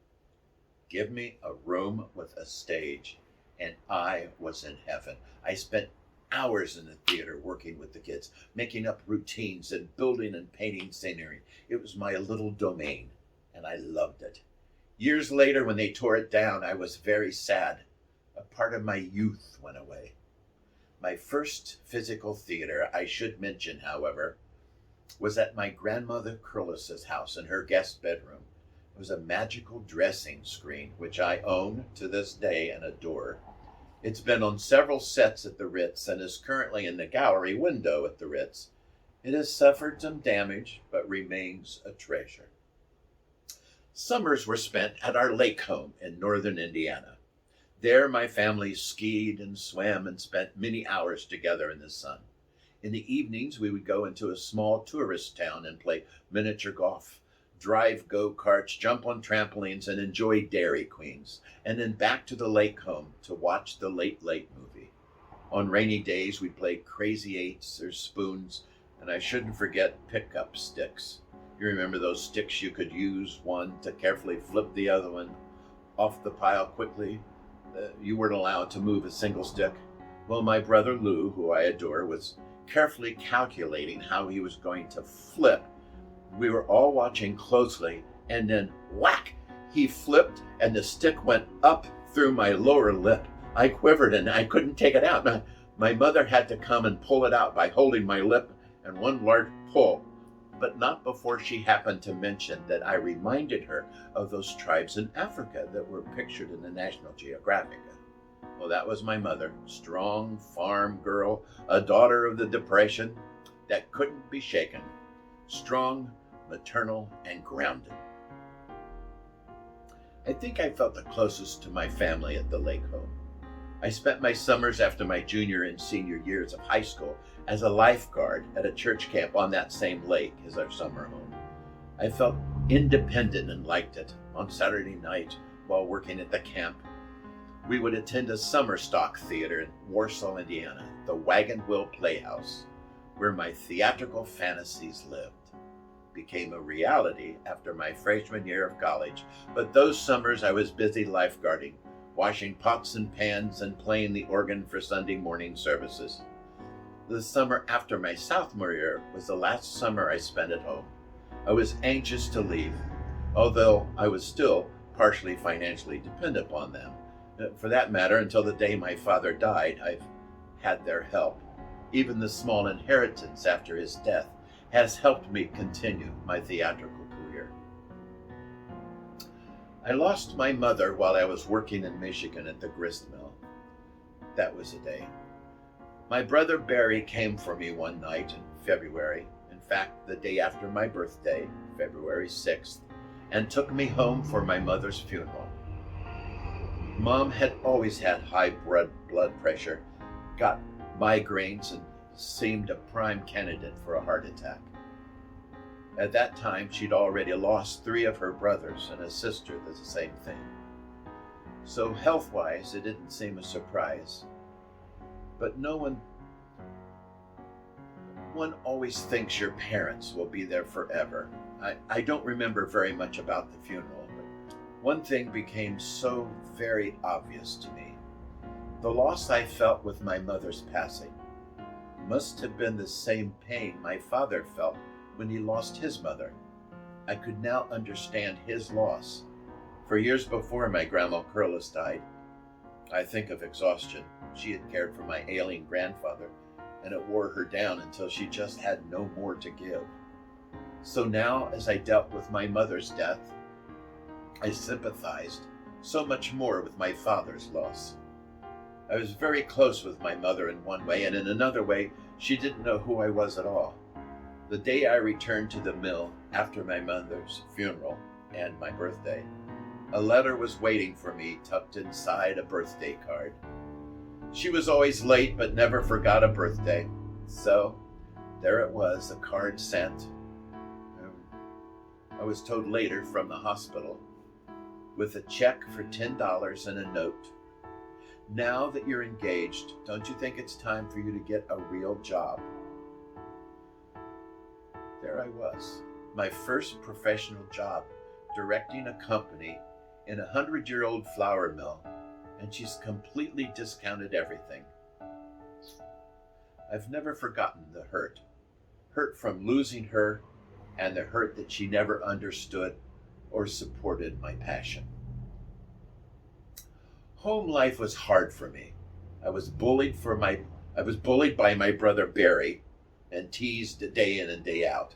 give me a room with a stage, and I was in heaven. I spent hours in the theater working with the kids, making up routines and building and painting scenery. It was my little domain, and I loved it. Years later, when they tore it down, I was very sad. A part of my youth went away. My first physical theater, I should mention, however, was at my grandmother Curlis's house in her guest bedroom. It was a magical dressing screen, which I own to this day and adore. It's been on several sets at the Ritz and is currently in the gallery window at the Ritz. It has suffered some damage, but remains a treasure. Summers were spent at our lake home in northern Indiana. There my family skied and swam and spent many hours together in the sun. In the evenings we would go into a small tourist town and play miniature golf, drive go-karts, jump on trampolines, and enjoy Dairy Queens, and then back to the lake home to watch the Late Late movie. On rainy days we'd play crazy eights or spoons, and I shouldn't forget pickup sticks. You remember those sticks you could use one to carefully flip the other one off the pile quickly? You weren't allowed to move a single stick. Well, my brother Lou, who I adore, was carefully calculating how he was going to flip. We were all watching closely, and then whack! He flipped, and the stick went up through my lower lip. I quivered, and I couldn't take it out. My mother had to come and pull it out by holding my lip and one large pull, but not before she happened to mention that I reminded her of those tribes in Africa that were pictured in the National Geographic. Well, that was my mother, strong farm girl, a daughter of the Depression that couldn't be shaken, strong, maternal, and grounded. I think I felt the closest to my family at the lake home. I spent my summers after my junior and senior years of high school as a lifeguard at a church camp on that same lake as our summer home. I felt independent and liked it. On Saturday night, while working at the camp, we would attend a summer stock theater in Warsaw, Indiana, the Wagon Wheel Playhouse, where my theatrical fantasies lived. Became a reality after my freshman year of college, but those summers I was busy lifeguarding, washing pots and pans and playing the organ for Sunday morning services. The summer after my sophomore year was the last summer I spent at home. I was anxious to leave, although I was still partially financially dependent upon them. For that matter, until the day my father died, I've had their help. Even the small inheritance after his death has helped me continue my theatrical career. I lost my mother while I was working in Michigan at the grist mill. That was a day. My brother Barry came for me one night in February, in fact, the day after my birthday, February 6th, and took me home for my mother's funeral. Mom had always had high blood pressure, got migraines, and seemed a prime candidate for a heart attack. At that time, she'd already lost 3 of her brothers and a sister that's the same thing. So health-wise, it didn't seem a surprise. But one always thinks your parents will be there forever. I don't remember very much about the funeral, but one thing became so very obvious to me. The loss I felt with my mother's passing must have been the same pain my father felt when he lost his mother. I could now understand his loss. For years before my grandma Curlis died, I think of exhaustion. She had cared for my ailing grandfather, and it wore her down until she just had no more to give. So now, as I dealt with my mother's death, I sympathized so much more with my father's loss. I was very close with my mother in one way, and in another way, she didn't know who I was at all. The day I returned to the mill after my mother's funeral and my birthday, a letter was waiting for me tucked inside a birthday card. She was always late but never forgot a birthday. So there it was, a card sent. I was told later from the hospital, with a check for $10 and a note. Now that you're engaged, don't you think it's time for you to get a real job? There I was, my first professional job, directing a company in a 100-year-old flour mill, and she's completely discounted everything. I've never forgotten the hurt from losing her, and the hurt that she never understood or supported my passion. Home life was hard for me. I was bullied by my brother Barry and teased day in and day out.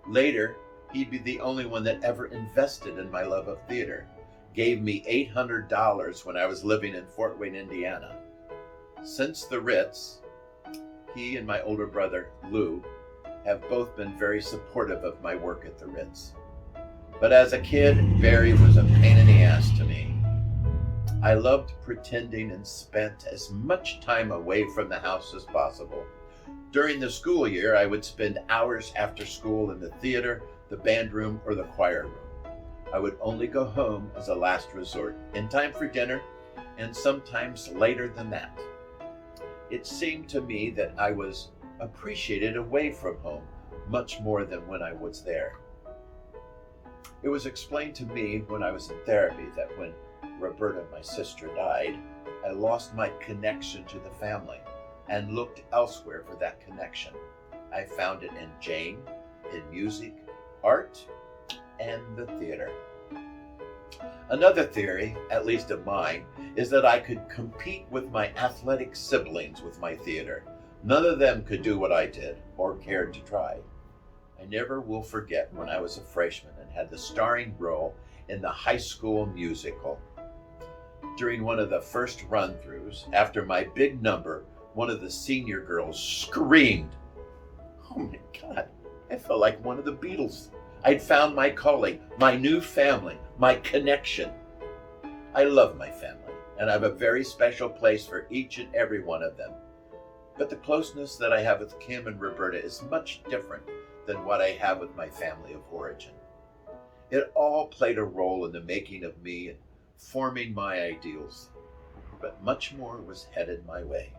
Later, he'd be the only one that ever invested in my love of theater. Gave me $800 when I was living in Fort Wayne, Indiana. Since the Ritz, he and my older brother, Lou, have both been very supportive of my work at the Ritz. But as a kid, Barry was a pain in the ass to me. I loved pretending and spent as much time away from the house as possible. During the school year, I would spend hours after school in the theater, the band room, or the choir room. I would only go home as a last resort, in time for dinner, and sometimes later than that. It seemed to me that I was appreciated away from home much more than when I was there. It was explained to me when I was in therapy that when Roberta, my sister, died, I lost my connection to the family and looked elsewhere for that connection. I found it in Jane, in music, art, and the theater. Another theory, at least of mine, is that I could compete with my athletic siblings with my theater. None of them could do what I did or cared to try. I never will forget when I was a freshman and had the starring role in the high school musical. During one of the first run-throughs, after my big number, one of the senior girls screamed. Oh my God, I felt like one of the Beatles. I'd found my calling, my new family, my connection. I love my family, and I have a very special place for each and every one of them. But the closeness that I have with Kim and Roberta is much different than what I have with my family of origin. It all played a role in the making of me and forming my ideals, but much more was headed my way.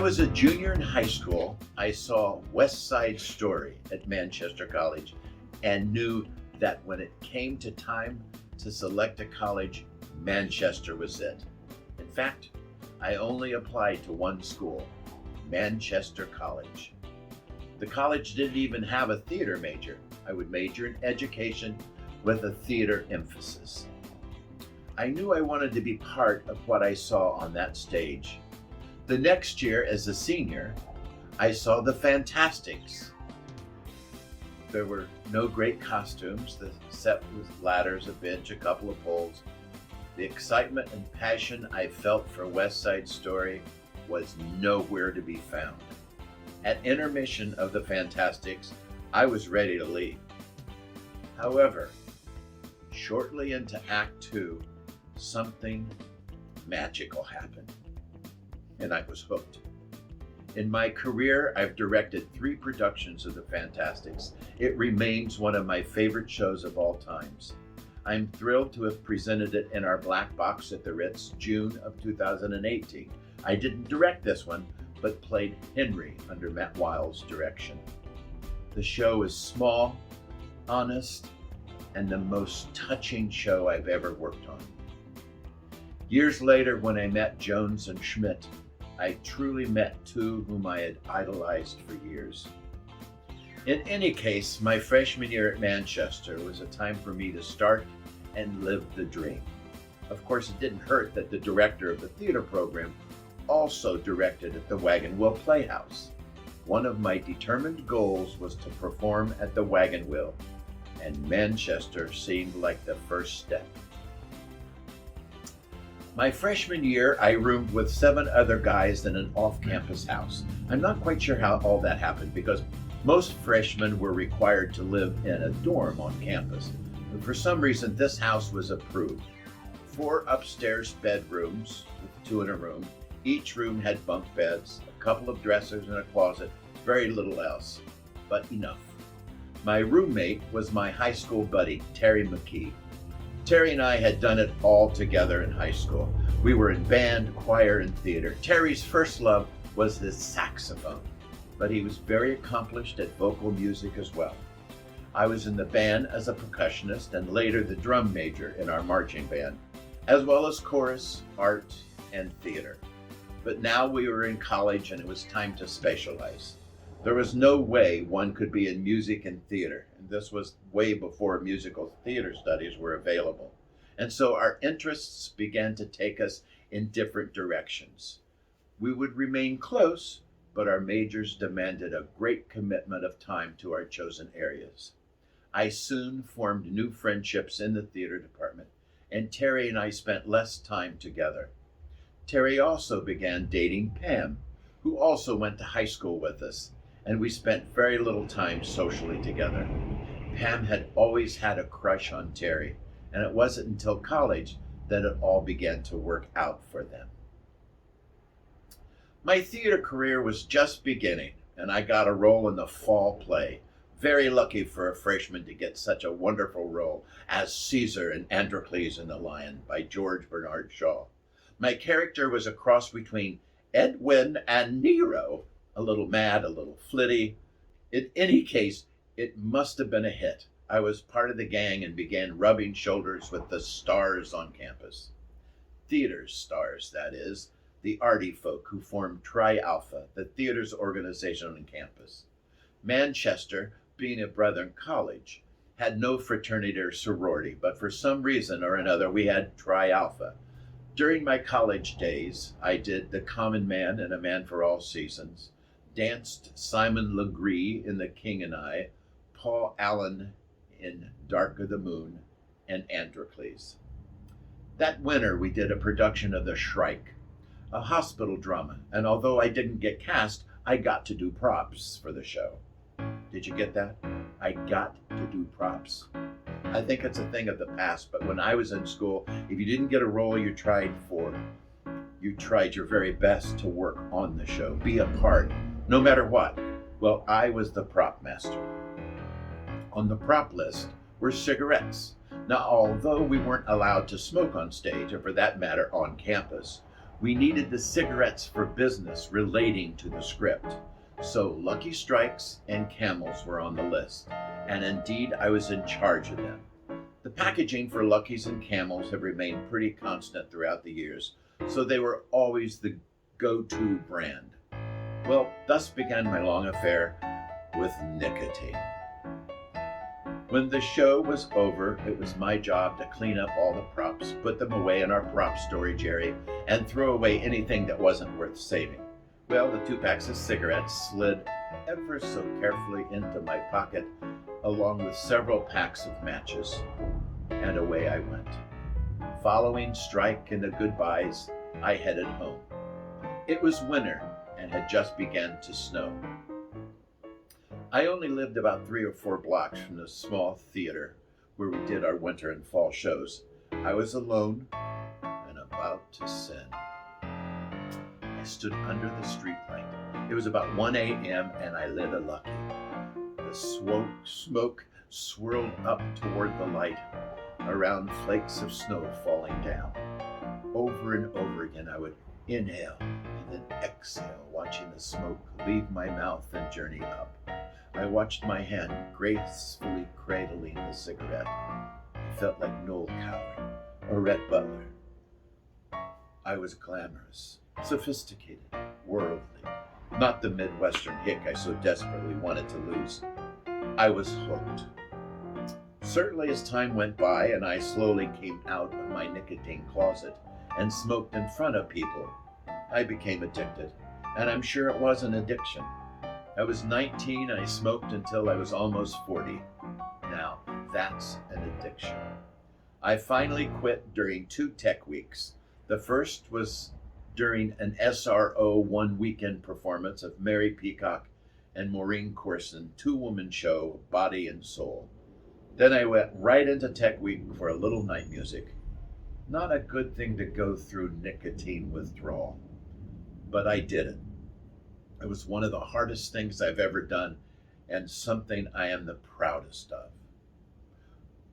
was a junior in high school, I saw West Side Story at Manchester College and knew that when it came to time to select a college, Manchester was it. In fact, I only applied to one school, Manchester College. The college didn't even have a theater major. I would major in education with a theater emphasis. I knew I wanted to be part of what I saw on that stage. The next year, as a senior, I saw The Fantasticks. There were no great costumes. The set was ladders, a bench, a couple of poles. The excitement and passion I felt for West Side Story was nowhere to be found. At intermission of The Fantasticks, I was ready to leave. However, shortly into Act 2, something magical happened, and I was hooked. In my career, I've directed 3 productions of The Fantasticks. It remains one of my favorite shows of all times. I'm thrilled to have presented it in our Black Box at the Ritz, June of 2018. I didn't direct this one, but played Henry under Matt Wiles' direction. The show is small, honest, and the most touching show I've ever worked on. Years later, when I met Jones and Schmidt, I truly met 2 whom I had idolized for years. In any case, my freshman year at Manchester was a time for me to start and live the dream. Of course, it didn't hurt that the director of the theater program also directed at the Wagon Wheel Playhouse. One of my determined goals was to perform at the Wagon Wheel, and Manchester seemed like the first step. My freshman year, I roomed with 7 other guys in an off-campus house. I'm not quite sure how all that happened because most freshmen were required to live in a dorm on campus. But for some reason, this house was approved. 4 upstairs bedrooms with 2 in a room. Each room had bunk beds, a couple of dressers and a closet, very little else, but enough. My roommate was my high school buddy, Terry McKee. Terry and I had done it all together in high school. We were in band, choir, and theater. Terry's first love was his saxophone, but he was very accomplished at vocal music as well. I was in the band as a percussionist and later the drum major in our marching band, as well as chorus, art, and theater. But now we were in college and it was time to specialize. There was no way one could be in music and theater, and this was way before musical theater studies were available. And so our interests began to take us in different directions. We would remain close, but our majors demanded a great commitment of time to our chosen areas. I soon formed new friendships in the theater department, and Terry and I spent less time together. Terry also began dating Pam, who also went to high school with us, and we spent very little time socially together. Pam had always had a crush on Terry, and it wasn't until college that it all began to work out for them. My theater career was just beginning, and I got a role in the fall play. Very lucky for a freshman to get such a wonderful role as Caesar in Androcles and the Lion by George Bernard Shaw. My character was a cross between Edwin and Nero, a little mad, a little flitty. In any case, it must have been a hit. I was part of the gang and began rubbing shoulders with the stars on campus. Theater stars, that is, the arty folk who formed Tri Alpha, the theater's organization on campus. Manchester, being a Brethren college, had no fraternity or sorority, but for some reason or another, we had Tri Alpha. During my college days, I did The Common Man in A Man for All Seasons, danced Simon Legree in The King and I, Paul Allen in Dark of the Moon, and Androcles. That winter, we did a production of The Shrike, a hospital drama, and although I didn't get cast, I got to do props for the show. Did you get that? I got to do props. I think it's a thing of the past, but when I was in school, if you didn't get a role you tried your very best to work on the show, be a part, no matter what. Well, I was the prop master. On the prop list were cigarettes. Now, although we weren't allowed to smoke on stage, or for that matter, on campus, We needed the cigarettes for business relating to the script. So Lucky Strikes and Camels were on the list, and indeed I was in charge of them. The packaging for Luckies and Camels have remained pretty constant throughout the years, so they were always the go-to brand. Well, thus began my long affair with nicotine. When the show was over, it was my job to clean up all the props, put them away in our prop storage area, and throw away anything that wasn't worth saving. Well, the 2 packs of cigarettes slid ever so carefully into my pocket, along with several packs of matches, and away I went. Following strike and the goodbyes, I headed home. It was winter and had just begun to snow. I only lived about 3 or 4 blocks from the small theater where we did our winter and fall shows. I was alone and about to sin. I stood under the streetlight. It was about 1 a.m. and I lit a Lucky. The smoke swirled up toward the light around flakes of snow falling down. Over and over again I would inhale and then exhale, watching the smoke leave my mouth and journey up. I watched my hand gracefully cradling the cigarette. I felt like Noel Coward or Rhett Butler. I was glamorous, sophisticated, worldly, not the Midwestern hick I so desperately wanted to lose. I was hooked. Certainly as time went by and I slowly came out of my nicotine closet and smoked in front of people, I became addicted, and I'm sure it was an addiction. I was 19 and I smoked until I was almost 40. Now, that's an addiction. I finally quit during 2 tech weeks. The first was during an SRO one weekend performance of Mary Peacock and Maureen Corson 2-woman show, Body and Soul. Then I went right into tech week for a little night music. Not a good thing to go through nicotine withdrawal, but I did it. It was one of the hardest things I've ever done and something I am the proudest of.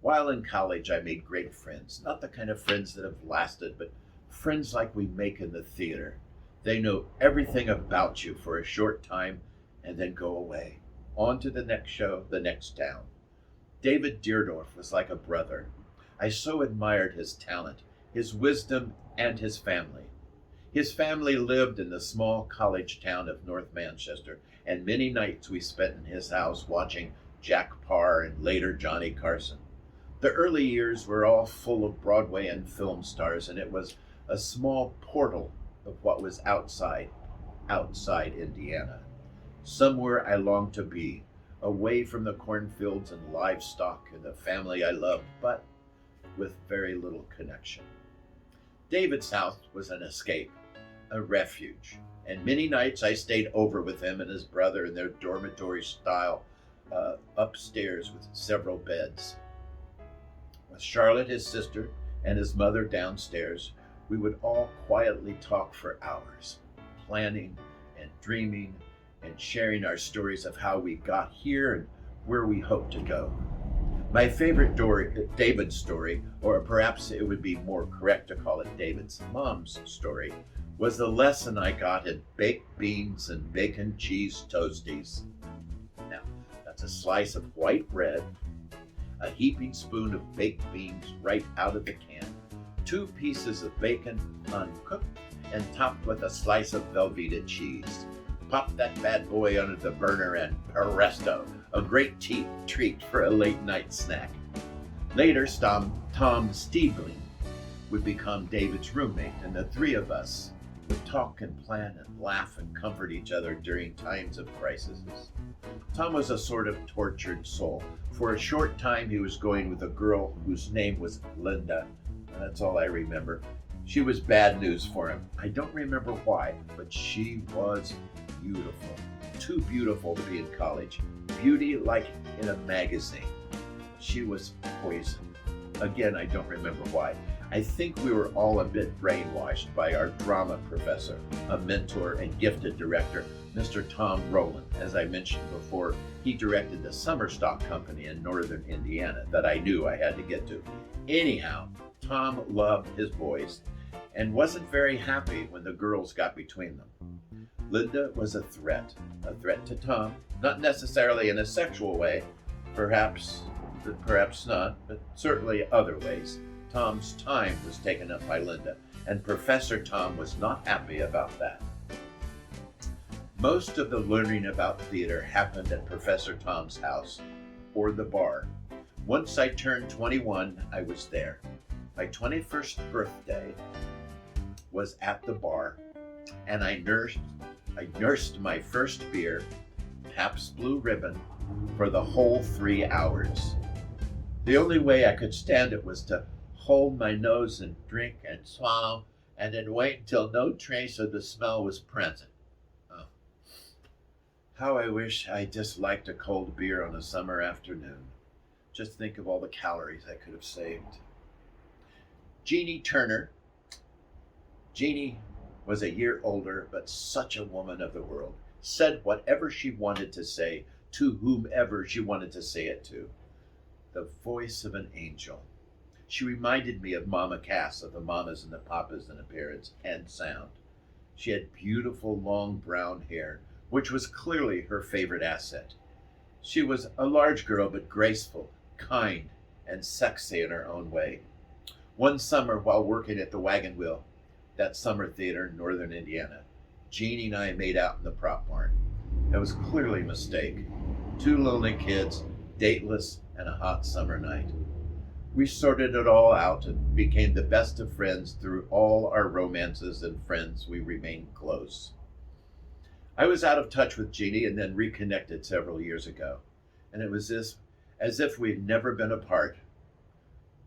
While in college, I made great friends. Not the kind of friends that have lasted, but friends like we make in the theater. They know everything about you for a short time and then go away. On to the next show, the next town. David Deerdorf was like a brother. I so admired his talent, his wisdom, and his family. His family lived in the small college town of North Manchester, and many nights we spent in his house watching Jack Parr and later Johnny Carson. The early years were all full of Broadway and film stars, and it was a small portal of what was outside Indiana. Somewhere I longed to be, away from the cornfields and livestock and the family I loved, but with very little connection. David's house was an escape, a refuge, and many nights I stayed over with him and his brother in their dormitory style upstairs with several beds. With Charlotte, his sister, and his mother downstairs, we would all quietly talk for hours, planning and dreaming and sharing our stories of how we got here and where we hope to go. My favorite David's story, or perhaps it would be more correct to call it David's mom's story, was the lesson I got in baked beans and bacon cheese toasties. Now, that's a slice of white bread, a heaping spoon of baked beans right out of the can, 2 pieces of bacon uncooked and topped with a slice of Velveeta cheese. Pop that bad boy under the burner and presto, a great treat for a late night snack. Later, Tom Stiebling would become David's roommate, and the 3 of us would talk and plan and laugh and comfort each other during times of crisis. Tom was a sort of tortured soul. For a short time, he was going with a girl whose name was Linda, and that's all I remember. She was bad news for him. I don't remember why, but she was beautiful. Too beautiful to be in college. Beauty like in a magazine. She was poison. Again, I don't remember why. I think we were all a bit brainwashed by our drama professor, a mentor and gifted director, Mr. Tom Rowland. As I mentioned before, he directed the summer stock company in northern Indiana that I knew I had to get to. Anyhow, Tom loved his boys, and wasn't very happy when the girls got between them. Linda was a threat to Tom, not necessarily in a sexual way, perhaps not, but certainly other ways. Tom's time was taken up by Linda, and Professor Tom was not happy about that. Most of the learning about theater happened at Professor Tom's house or the bar. Once I turned 21, I was there. My 21st birthday was at the bar, and I nursed my first beer, Pabst Blue Ribbon, for the whole 3 hours. The only way I could stand it was to hold my nose and drink and swallow, and then wait until no trace of the smell was present. Oh. How I wish I disliked a cold beer on a summer afternoon. Just think of all the calories I could have saved. Jeannie Turner. Jeannie was a year older, but such a woman of the world. Said whatever she wanted to say to whomever she wanted to say it to. The voice of an angel. She reminded me of Mama Cass, of the Mamas and the Papas in appearance and sound. She had beautiful long brown hair, which was clearly her favorite asset. She was a large girl, but graceful, kind, and sexy in her own way. One summer, while working at the Wagon Wheel, that summer theater in northern Indiana, Jeannie and I made out in the prop barn. It was clearly a mistake. 2 lonely kids, dateless, and a hot summer night. We sorted it all out and became the best of friends. Through all our romances and friends, we remained close. I was out of touch with Jeannie and then reconnected several years ago, and it was as if we'd never been apart,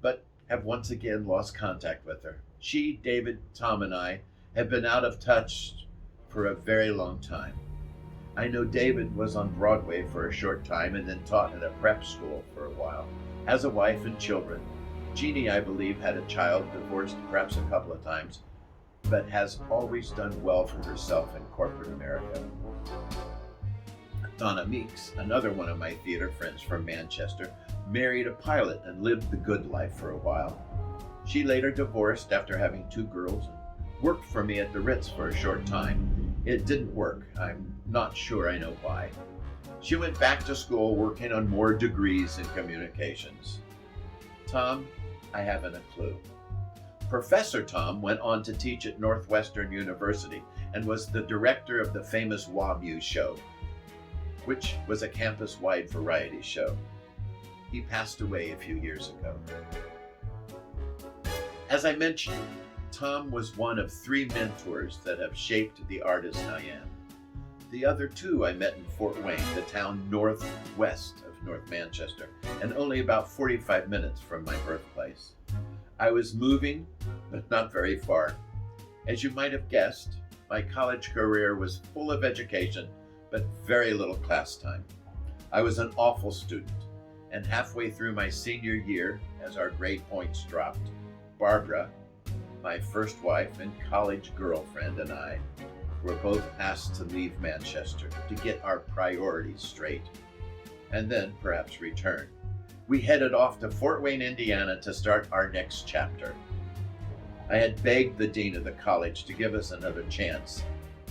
but have once again lost contact with her. She, David, Tom, and I have been out of touch for a very long time. I know David was on Broadway for a short time and then taught at a prep school for a while. Has a wife and children. Jeannie, I believe, had a child, divorced perhaps a couple of times, but has always done well for herself in corporate America. Donna Meeks, another one of my theater friends from Manchester, married a pilot and lived the good life for a while. She later divorced after having 2 girls and worked for me at the Ritz for a short time. It didn't work. I'm not sure I know why. She went back to school working on more degrees in communications. Tom, I haven't a clue. Professor Tom went on to teach at Northwestern University and was the director of the famous WAMU show, which was a campus-wide variety show. He passed away a few years ago. As I mentioned, Tom was one of 3 mentors that have shaped the artist I am. The other 2 I met in Fort Wayne, the town northwest of North Manchester, and only about 45 minutes from my birthplace. I was moving, but not very far. As you might have guessed, my college career was full of education, but very little class time. I was an awful student, and halfway through my senior year, as our grade points dropped, Barbara, my first wife and college girlfriend, and I were both asked to leave Manchester to get our priorities straight, and then perhaps return. We headed off to Fort Wayne, Indiana to start our next chapter. I had begged the dean of the college to give us another chance.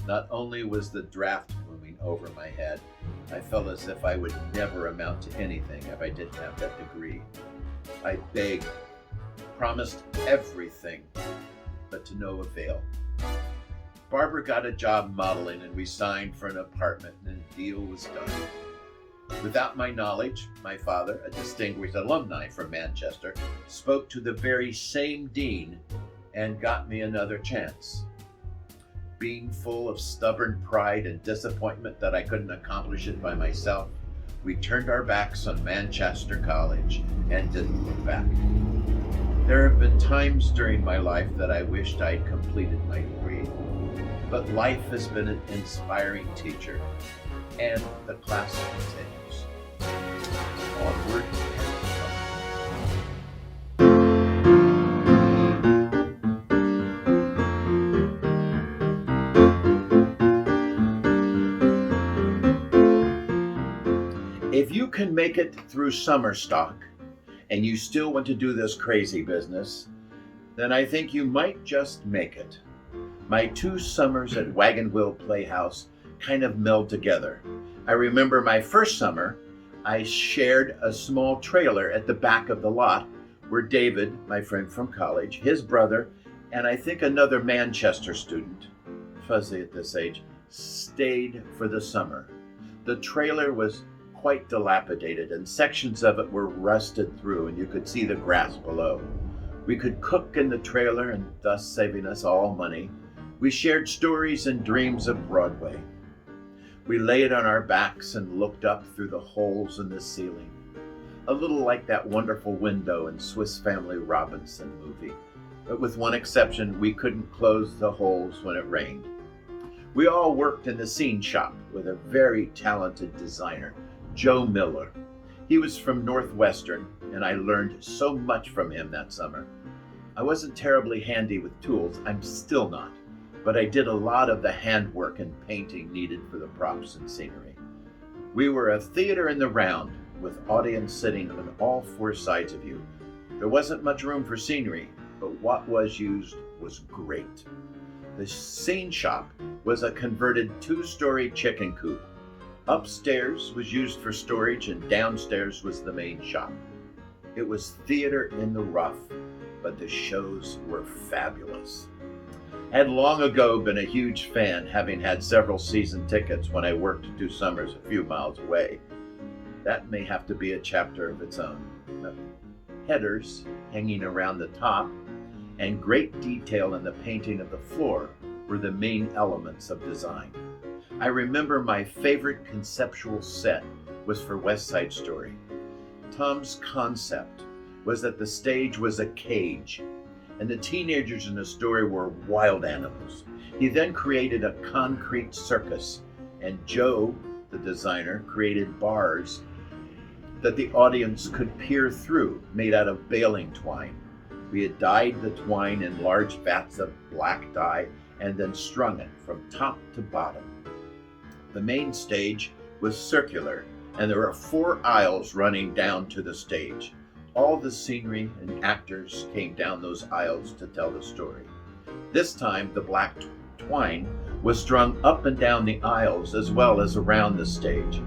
Not only was the draft looming over my head, I felt as if I would never amount to anything if I didn't have that degree. I begged, promised everything, but to no avail. Barbara got a job modeling and we signed for an apartment and the deal was done. Without my knowledge, my father, a distinguished alumni from Manchester, spoke to the very same dean and got me another chance. Being full of stubborn pride and disappointment that I couldn't accomplish it by myself, we turned our backs on Manchester College and didn't look back. There have been times during my life that I wished I'd completed my degree, but life has been an inspiring teacher, and the class continues. Onward and if you can make it through summer stock and you still want to do this crazy business, then I think you might just make it. My 2 summers at Wagon Wheel Playhouse kind of meld together. I remember my first summer, I shared a small trailer at the back of the lot where David, my friend from college, his brother, and I think another Manchester student, fuzzy at this age, stayed for the summer. The trailer was quite dilapidated and sections of it were rusted through and you could see the grass below. We could cook in the trailer and thus saving us all money. We shared stories and dreams of Broadway. We laid on our backs and looked up through the holes in the ceiling, a little like that wonderful window in Swiss Family Robinson movie. But with one exception, we couldn't close the holes when it rained. We all worked in the scene shop with a very talented designer, Joe Miller. He was from Northwestern, and I learned so much from him that summer. I wasn't terribly handy with tools, I'm still not, but I did a lot of the handwork and painting needed for the props and scenery. We were a theater in the round, with audience sitting on all 4 sides of you. There wasn't much room for scenery, but what was used was great. The scene shop was a converted 2-story chicken coop. Upstairs was used for storage and downstairs was the main shop. It was theater in the rough, but the shows were fabulous. I had long ago been a huge fan, having had several season tickets when I worked 2 summers a few miles away. That may have to be a chapter of its own. The headers hanging around the top and great detail in the painting of the floor were the main elements of design. I remember my favorite conceptual set was for West Side Story. Tom's concept was that the stage was a cage, and the teenagers in the story were wild animals. He then created a concrete circus, and Joe, the designer, created bars that the audience could peer through, made out of baling twine. We had dyed the twine in large vats of black dye and then strung it from top to bottom. The main stage was circular, and there were 4 aisles running down to the stage. All the scenery and actors came down those aisles to tell the story. This time, the black twine was strung up and down the aisles as well as around the stage.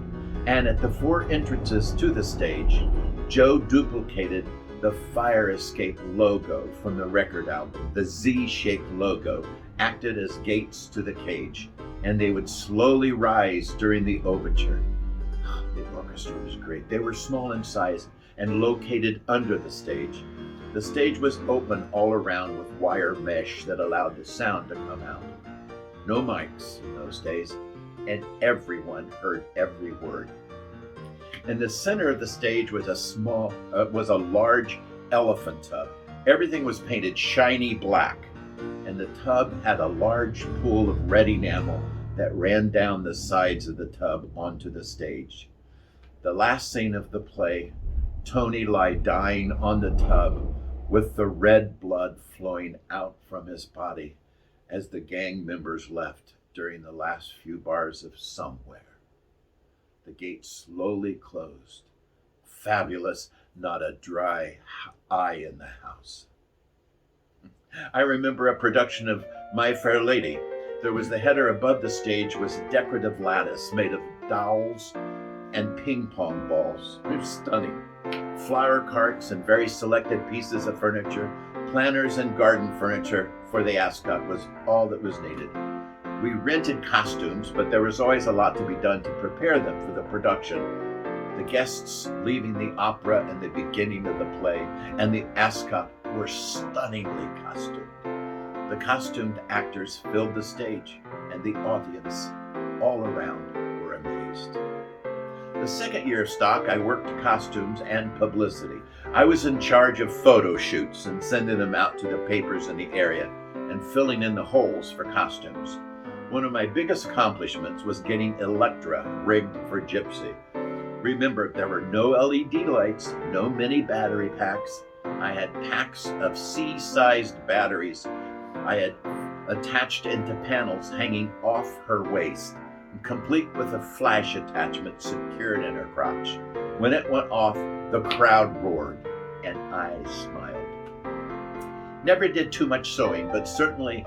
And at the 4 entrances to the stage, Joe duplicated the fire escape logo from the record album. The Z-shaped logo acted as gates to the cage, and they would slowly rise during the overture. The orchestra was great. They were small in size and located under the stage. The stage was open all around with wire mesh that allowed the sound to come out. No mics in those days, and everyone heard every word. In the center of the stage was a large elephant tub. Everything was painted shiny black, and the tub had a large pool of red enamel that ran down the sides of the tub onto the stage. The last scene of the play, Tony lay dying on the tub with the red blood flowing out from his body as the gang members left during the last few bars of Somewhere. The gate slowly closed. Fabulous, not a dry eye in the house. I remember a production of My Fair Lady. There was the header above the stage was decorative lattice made of dowels and ping pong balls. It was stunning. Flower carts and very selected pieces of furniture, planters and garden furniture for the ascot was all that was needed. We rented costumes, but there was always a lot to be done to prepare them for the production. The guests leaving the opera and the beginning of the play and the ascot were stunningly costumed. The costumed actors filled the stage, and the audience all around were amazed. The second year of stock, I worked costumes and publicity. I was in charge of photo shoots and sending them out to the papers in the area and filling in the holes for costumes. One of my biggest accomplishments was getting Electra rigged for Gypsy. Remember, there were no LED lights, no mini battery packs. I had packs of C-sized batteries I had attached into panels hanging off her waist, complete with a flash attachment secured in her crotch. When it went off, the crowd roared, and I smiled. Never did too much sewing, but certainly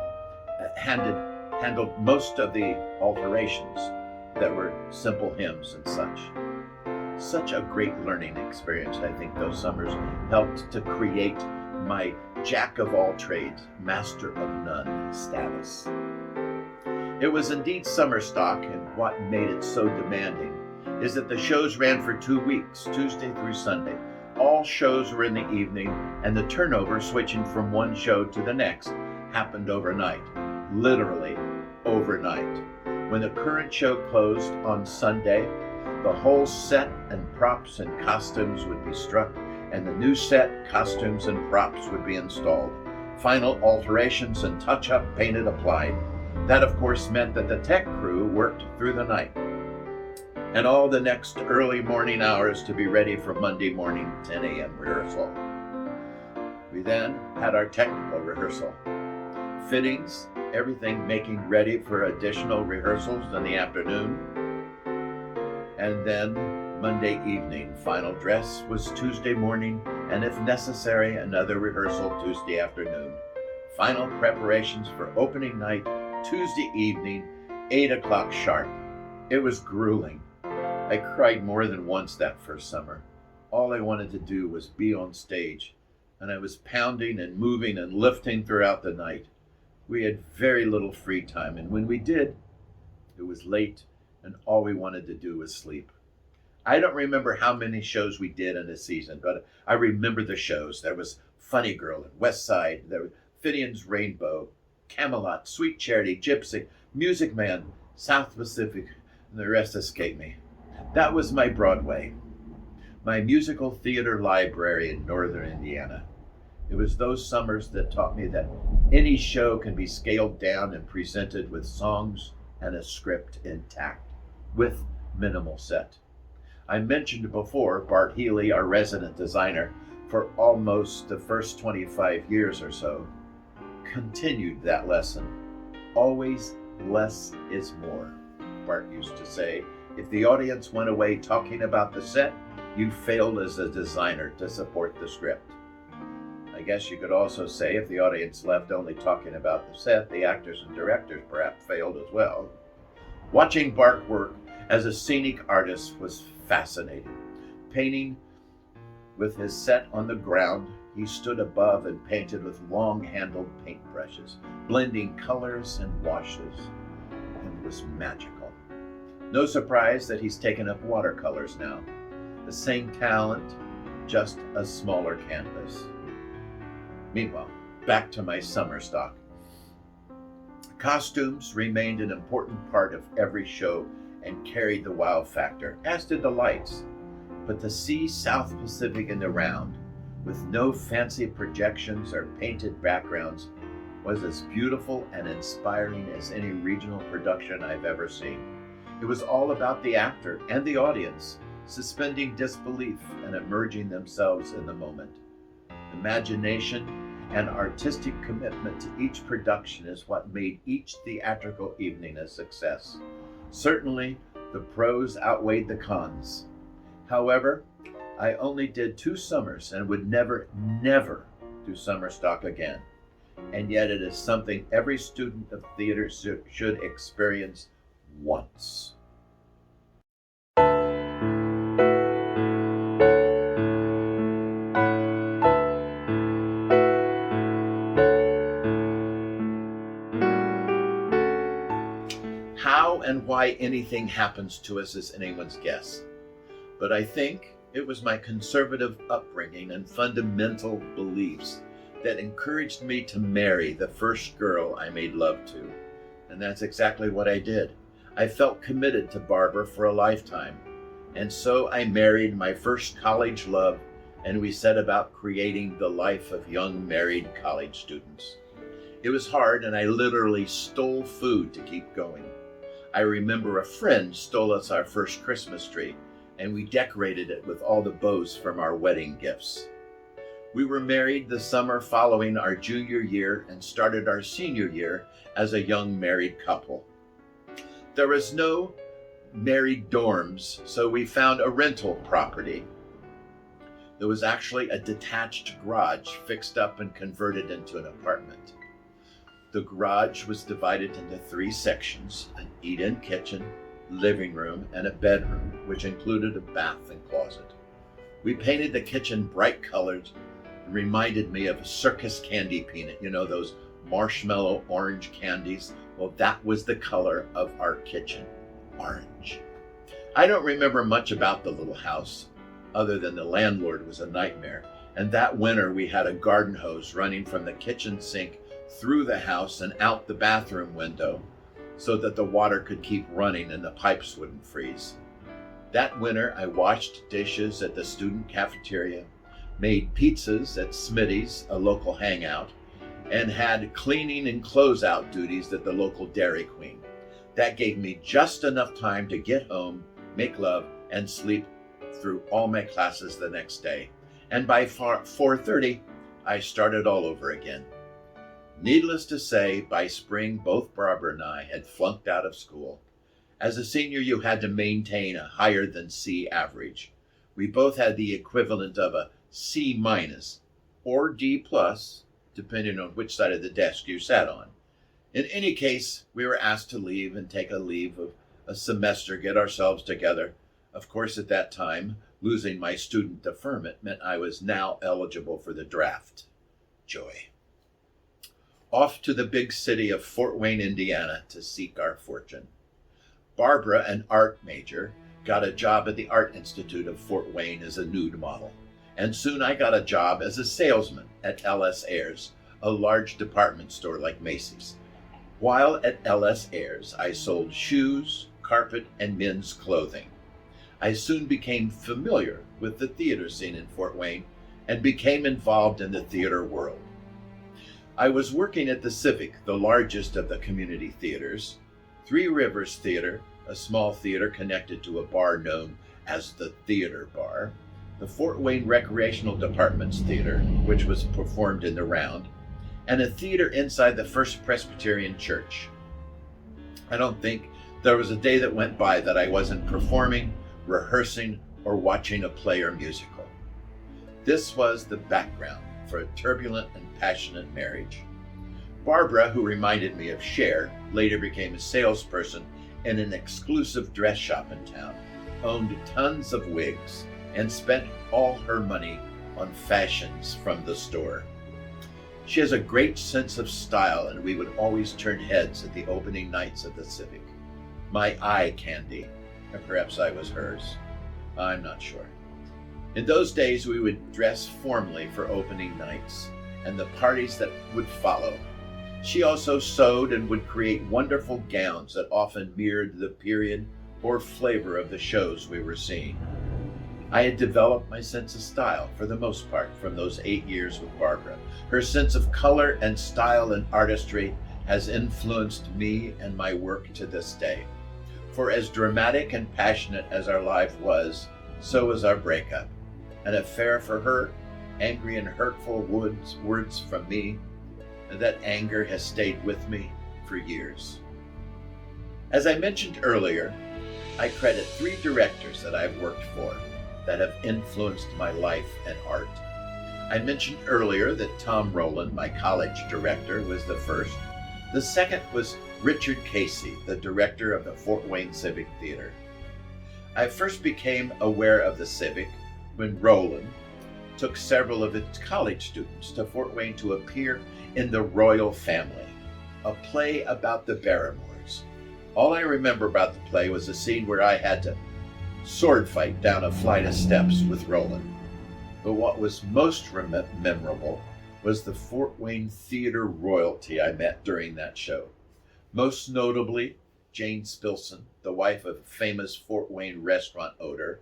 handled most of the alterations that were simple hymns and such. Such a great learning experience. I think those summers helped to create my jack of all trades, master of none status. It was indeed summer stock, and what made it so demanding is that the shows ran for 2 weeks, Tuesday through Sunday. All shows were in the evening, and the turnover switching from one show to the next happened overnight, literally overnight. When the current show closed on Sunday, the whole set and props and costumes would be struck, and the new set, costumes, and props would be installed. Final alterations and touch-up painted applied. That, of course, meant that the tech crew worked through the night and all the next early morning hours to be ready for Monday morning 10 a.m. rehearsal. We then had our technical rehearsal. Fittings, everything making ready for additional rehearsals in the afternoon. And then Monday evening, final dress was Tuesday morning, and if necessary, another rehearsal Tuesday afternoon. Final preparations for opening night, Tuesday evening, 8 o'clock sharp. It was grueling. I cried more than once that first summer. All I wanted to do was be on stage, and I was pounding and moving and lifting throughout the night. We had very little free time, and when we did, it was late, and all we wanted to do was sleep. I don't remember how many shows we did in a season, but I remember the shows. There was Funny Girl and West Side, there was Fithian's Rainbow, Camelot, Sweet Charity, Gypsy, Music Man, South Pacific, and the rest escape me. That was my Broadway, my musical theater library in northern Indiana. It was those summers that taught me that any show can be scaled down and presented with songs and a script intact, with minimal set. I mentioned before Bart Healy, our resident designer, for almost the first 25 years or so, continued that lesson. Always less is more, Bart used to say. If the audience went away talking about the set, you failed as a designer to support the script. I guess you could also say if the audience left only talking about the set, the actors and directors perhaps failed as well. Watching Bart work as a scenic artist was fascinating. Painting with his set on the ground, he stood above and painted with long-handled paintbrushes, blending colors and washes, and it was magical. No surprise that he's taken up watercolors now. The same talent, just a smaller canvas. Meanwhile, back to my summer stock. Costumes remained an important part of every show and carried the wow factor, as did the lights. But to see South Pacific in the round, with no fancy projections or painted backgrounds, was as beautiful and inspiring as any regional production I've ever seen. It was all about the actor and the audience, suspending disbelief and immersing themselves in the moment. Imagination and artistic commitment to each production is what made each theatrical evening a success. Certainly, the pros outweighed the cons. However, I only did 2 summers and would never do summer stock again. And yet it is something every student of theater should experience once. How and why anything happens to us is anyone's guess. But I think it was my conservative upbringing and fundamental beliefs that encouraged me to marry the first girl I made love to. And that's exactly what I did. I felt committed to Barbara for a lifetime. And so I married my first college love, and we set about creating the life of young married college students. It was hard, and I literally stole food to keep going. I remember a friend stole us our first Christmas tree, and we decorated it with all the bows from our wedding gifts. We were married the summer following our junior year and started our senior year as a young married couple. There was no married dorms, so we found a rental property. There was actually a detached garage fixed up and converted into an apartment. The garage was divided into 3 sections: an eat-in kitchen, living room, and a bedroom, which included a bath and closet. We painted the kitchen bright colors and reminded me of a circus candy peanut, those marshmallow orange candies. Well, that was the color of our kitchen, orange. I don't remember much about the little house, other than the landlord was a nightmare, and that winter we had a garden hose running from the kitchen sink through the house and out the bathroom window so that the water could keep running and the pipes wouldn't freeze. That winter I washed dishes at the student cafeteria, made pizzas at Smitty's, a local hangout, and had cleaning and closeout duties at the local Dairy Queen. That gave me just enough time to get home, make love, and sleep through all my classes the next day. And by 4:30, I started all over again. Needless to say, by spring, both Barbara and I had flunked out of school. As a senior, you had to maintain a higher than C average. We both had the equivalent of a C minus or D plus, depending on which side of the desk you sat on. In any case, we were asked to leave and take a leave of a semester, get ourselves together. Of course, at that time, losing my student deferment meant I was now eligible for the draft. Joy. Off to the big city of Fort Wayne, Indiana, to seek our fortune. Barbara, an art major, got a job at the Art Institute of Fort Wayne as a nude model. And soon I got a job as a salesman at L.S. Ayres, a large department store like Macy's. While at L.S. Ayres, I sold shoes, carpet, and men's clothing. I soon became familiar with the theater scene in Fort Wayne and became involved in the theater world. I was working at the Civic, the largest of the community theaters, Three Rivers Theater, a small theater connected to a bar known as the Theater Bar, the Fort Wayne Recreational Department's Theater, which was performed in the round, and a theater inside the First Presbyterian Church. I don't think there was a day that went by that I wasn't performing, rehearsing, or watching a play or musical. This was the background for a turbulent and passionate marriage. Barbara, who reminded me of Cher, later became a salesperson in an exclusive dress shop in town, owned tons of wigs, and spent all her money on fashions from the store. She has a great sense of style, and we would always turn heads at the opening nights of the Civic. My eye candy, or perhaps I was hers. I'm not sure. In those days, we would dress formally for opening nights and the parties that would follow. She also sewed and would create wonderful gowns that often mirrored the period or flavor of the shows we were seeing. I had developed my sense of style, for the most part, from those 8 years with Barbara. Her sense of color and style and artistry has influenced me and my work to this day. For as dramatic and passionate as our life was, so was our breakup. An affair for her, angry and hurtful words from me, and that anger has stayed with me for years. As I mentioned earlier, I credit 3 directors that I've worked for that have influenced my life and art. I mentioned earlier that Tom Rowland, my college director, was the first. The second was Richard Casey, the director of the Fort Wayne Civic Theater. I first became aware of the Civic when Rowland took several of its college students to Fort Wayne to appear in The Royal Family, a play about the Barrymores. All I remember about the play was a scene where I had to sword fight down a flight of steps with Rowland. But what was most memorable was the Fort Wayne theater royalty I met during that show. Most notably, Jane Spilson, the wife of famous Fort Wayne restaurant owner,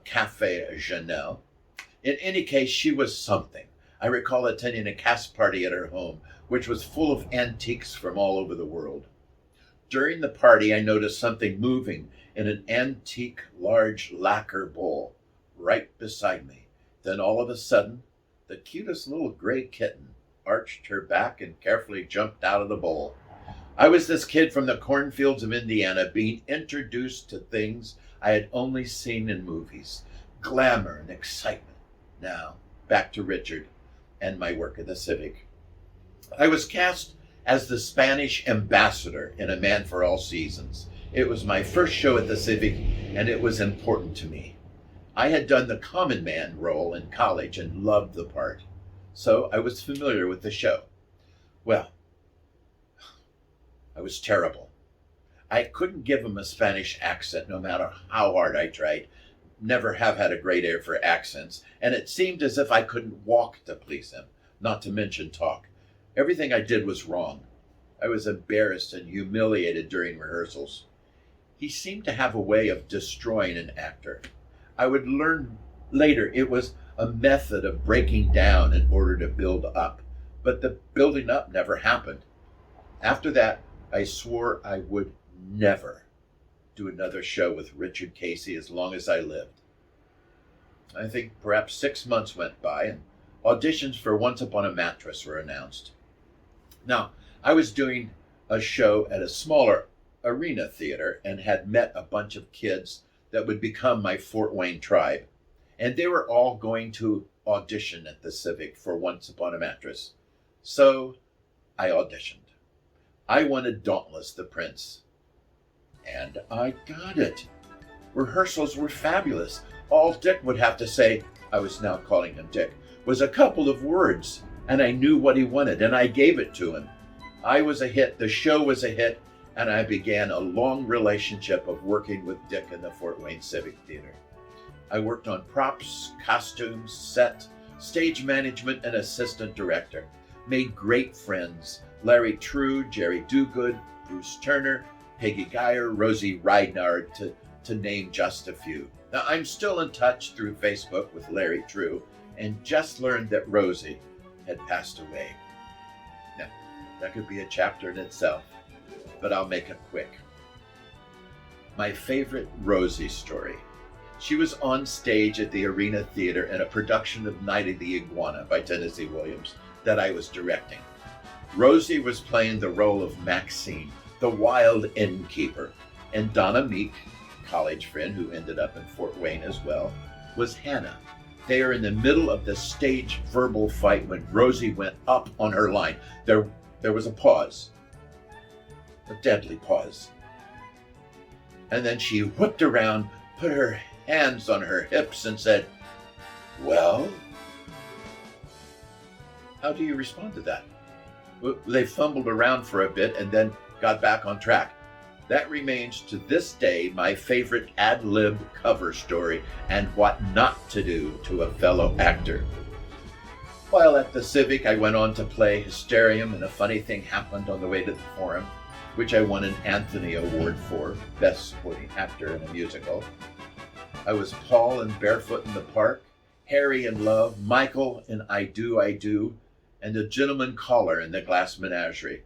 Cafe Janelle. In any case, she was something. I recall attending a cast party at her home, which was full of antiques from all over the world. During the party, I noticed something moving in an antique large lacquer bowl right beside me. Then all of a sudden, the cutest little gray kitten arched her back and carefully jumped out of the bowl. I was this kid from the cornfields of Indiana being introduced to things I had only seen in movies. Glamour and excitement. Now, back to Richard and my work in the Civic. I was cast as the Spanish ambassador in A Man for All Seasons. It was my first show at the Civic, and it was important to me. I had done the common man role in college and loved the part, so I was familiar with the show. Well, I was terrible. I couldn't give him a Spanish accent no matter how hard I tried. Never have had a great ear for accents, and it seemed as if I couldn't walk to please him, not to mention talk. Everything I did was wrong. I was embarrassed and humiliated during rehearsals. He seemed to have a way of destroying an actor. I would learn later it was a method of breaking down in order to build up, but the building up never happened. After that, I swore I would never do another show with Richard Casey as long as I lived. I think perhaps 6 months went by and auditions for Once Upon a Mattress were announced. Now, I was doing a show at a smaller arena theater and had met a bunch of kids that would become my Fort Wayne tribe, and they were all going to audition at the Civic for Once Upon a Mattress. So I auditioned. I wanted Dauntless the Prince, and I got it. Rehearsals were fabulous. All Dick would have to say, I was now calling him Dick, was a couple of words, and I knew what he wanted, and I gave it to him. I was a hit, the show was a hit, and I began a long relationship of working with Dick in the Fort Wayne Civic Theater. I worked on props, costumes, set, stage management, and assistant director. Made great friends, Larry True, Jerry Dugood, Bruce Turner, Peggy Geyer, Rosie Reinard, to name just a few. Now, I'm still in touch through Facebook with Larry True, and just learned that Rosie had passed away. Now, that could be a chapter in itself, but I'll make it quick. My favorite Rosie story. She was on stage at the Arena Theater in a production of Night of the Iguana by Tennessee Williams that I was directing. Rosie was playing the role of Maxine, the wild innkeeper, and Donna Meek, college friend who ended up in Fort Wayne as well, was Hannah. They are in the middle of the stage verbal fight when Rosie went up on her line. There was a pause, a deadly pause. And then she whipped around, put her hands on her hips and said, "Well, how do you respond to that?" They fumbled around for a bit and then got back on track. That remains to this day my favorite ad-lib cover story and what not to do to a fellow actor. While at the Civic, I went on to play Hysterium, and a funny thing happened on the way to the Forum, which I won an Anthony Award for, Best Supporting Actor in a Musical. I was Paul in Barefoot in the Park, Harry in Love, Michael in I Do, I Do, and the Gentleman Caller in The Glass Menagerie.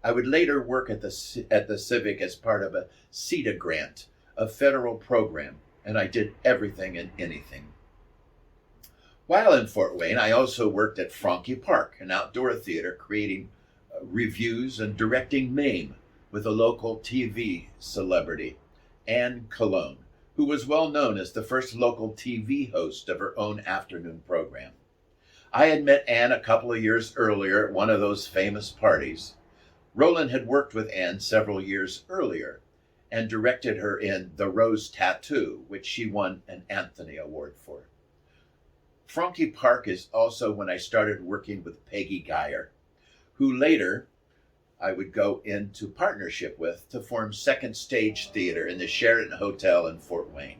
I would later work at the Civic as part of a CETA grant, a federal program, and I did everything and anything. While in Fort Wayne, I also worked at Franke Park, an outdoor theater, creating reviews and directing MAME with a local TV celebrity, Anne Cologne, who was well known as the first local TV host of her own afternoon program. I had met Anne a couple of years earlier at one of those famous parties. Roland had worked with Anne several years earlier and directed her in The Rose Tattoo, which she won an Anthony Award for. Franke Park is also when I started working with Peggy Geyer, who later I would go into partnership with to form Second Stage Theater in the Sheraton Hotel in Fort Wayne.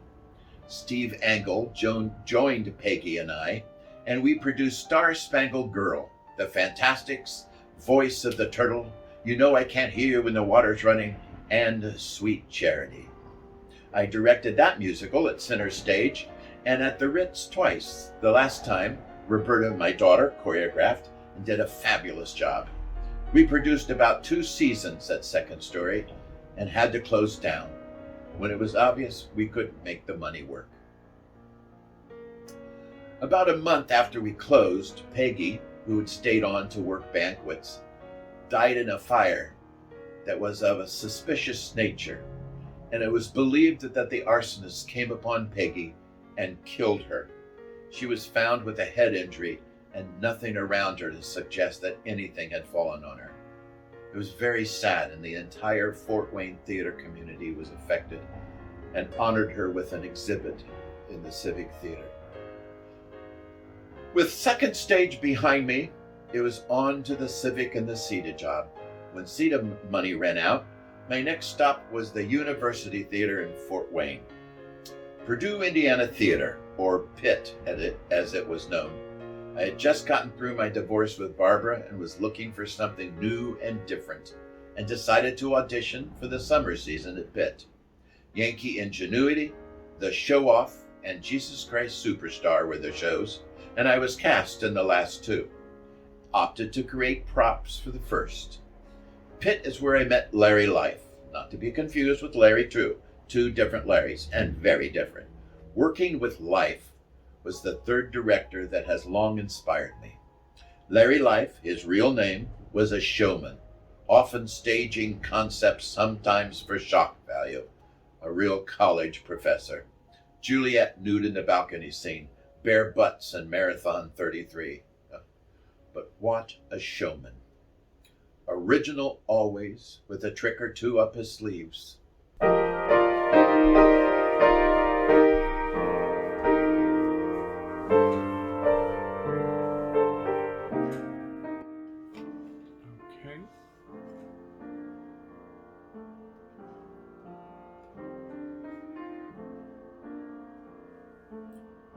Steve Angle joined Peggy and we produced Star Spangled Girl, The Fantastics, Voice of the Turtle, You Know I Can't Hear You When the Water's Running, and Sweet Charity. I directed that musical at Center Stage and at the Ritz twice. The last time, Roberta, my daughter, choreographed and did a fabulous job. We produced about 2 seasons at Second Story and had to close down when it was obvious we couldn't make the money work. About a month after we closed, Peggy, who had stayed on to work banquets, died in a fire that was of a suspicious nature, and it was believed that the arsonists came upon Peggy and killed her. She was found with a head injury and nothing around her to suggest that anything had fallen on her. It was very sad, and the entire Fort Wayne theater community was affected and honored her with an exhibit in the Civic Theater. With second stage behind me, it was on to the Civic and the CETA job. When CETA money ran out, my next stop was the University Theater in Fort Wayne. Purdue Indiana Theater, or PIT as it was known. I had just gotten through my divorce with Barbara and was looking for something new and different, and decided to audition for the summer season at PIT. Yankee Ingenuity, The Show Off, and Jesus Christ Superstar were the shows, and I was cast in the last two. Opted to create props for the first. PIT is where I met Larry Life, not to be confused with Larry True, two different Larrys, and very different. Working with Life was the third director that has long inspired me. Larry Life, his real name, was a showman, often staging concepts sometimes for shock value. A real college professor. Juliet nude in the balcony scene, bare butts and Marathon 33. But what a showman. Original always, with a trick or two up his sleeves.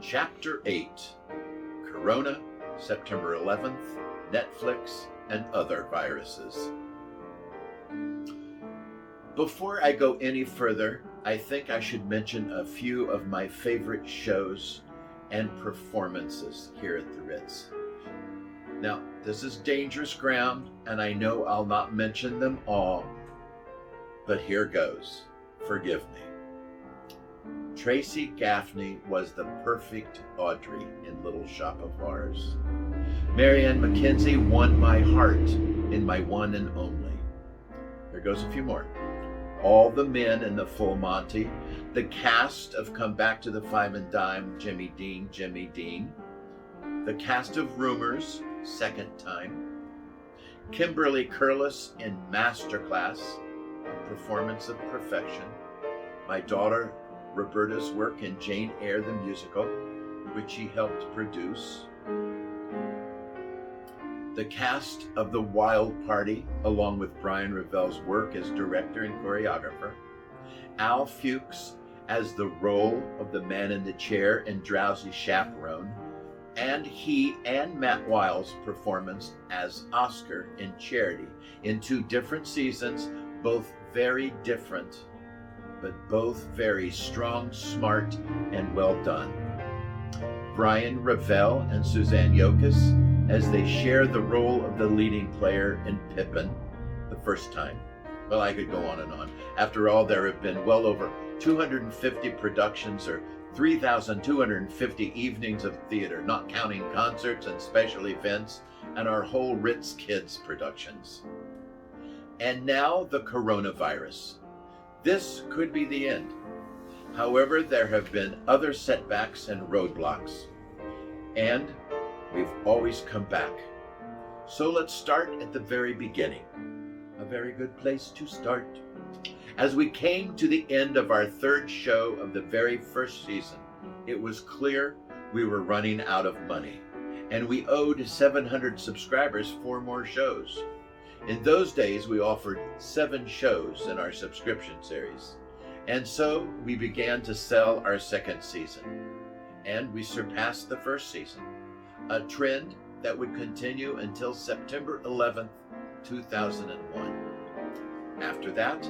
Chapter 8, Corona, September 11th, Netflix, and other viruses. Before I go any further, I think I should mention a few of my favorite shows and performances here at the Ritz. Now, this is dangerous ground, and I know I'll not mention them all, but here goes. Forgive me. Tracy Gaffney was the perfect Audrey in Little Shop of Horrors. Marianne McKenzie won my heart in My One and Only. There goes a few more. All the men in the Full Monty, the cast of Come Back to the Five and Dime, Jimmy Dean, the cast of Rumors, second time, Kimberly Curlis in Masterclass, a performance of perfection, my daughter Roberta's work in Jane Eyre the Musical, which he helped produce, the cast of The Wild Party, along with Brian Revelle's work as director and choreographer, Al Fuchs as the role of the man in the chair in Drowsy Chaperone, and he and Matt Wiles' performance as Oscar in Charity in two different seasons, both very different, but both very strong, smart, and well done. Brian Revelle and Suzanne Yokas as they share the role of the leading player in Pippin the first time. Well, I could go on and on. After all, there have been well over 250 productions or 3,250 evenings of theater, not counting concerts and special events and our whole Ritz Kids productions. And now the coronavirus. This could be the end. However, there have been other setbacks and roadblocks, and we've always come back. So let's start at the very beginning. A very good place to start. As we came to the end of our third show of the very first season, it was clear we were running out of money, and we owed 700 subscribers 4 more shows. In those days, we offered 7 shows in our subscription series, and so we began to sell our second season, and we surpassed the first season, a trend that would continue until September 11th, 2001. After that,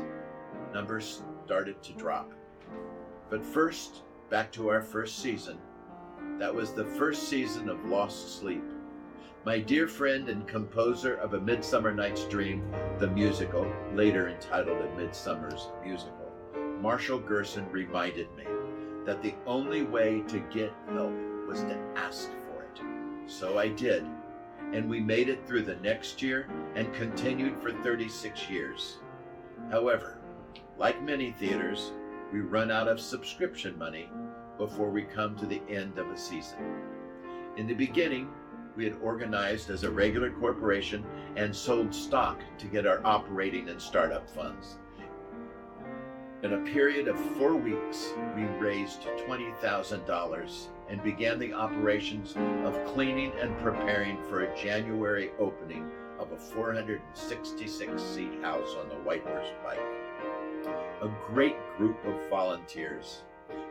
numbers started to drop. But first, back to our first season. That was the first season of Lost Sleep. My dear friend and composer of A Midsummer Night's Dream, the musical, later entitled A Midsummer's Musical, Marshall Gerson reminded me that the only way to get help was to ask for it. So I did, and we made it through the next year and continued for 36 years. However, like many theaters, we run out of subscription money before we come to the end of a season. In the beginning, we had organized as a regular corporation and sold stock to get our operating and startup funds. In a period of 4 weeks, we raised $20,000 and began the operations of cleaning and preparing for a January opening of a 466-seat house on the White Horse Pike. A great group of volunteers,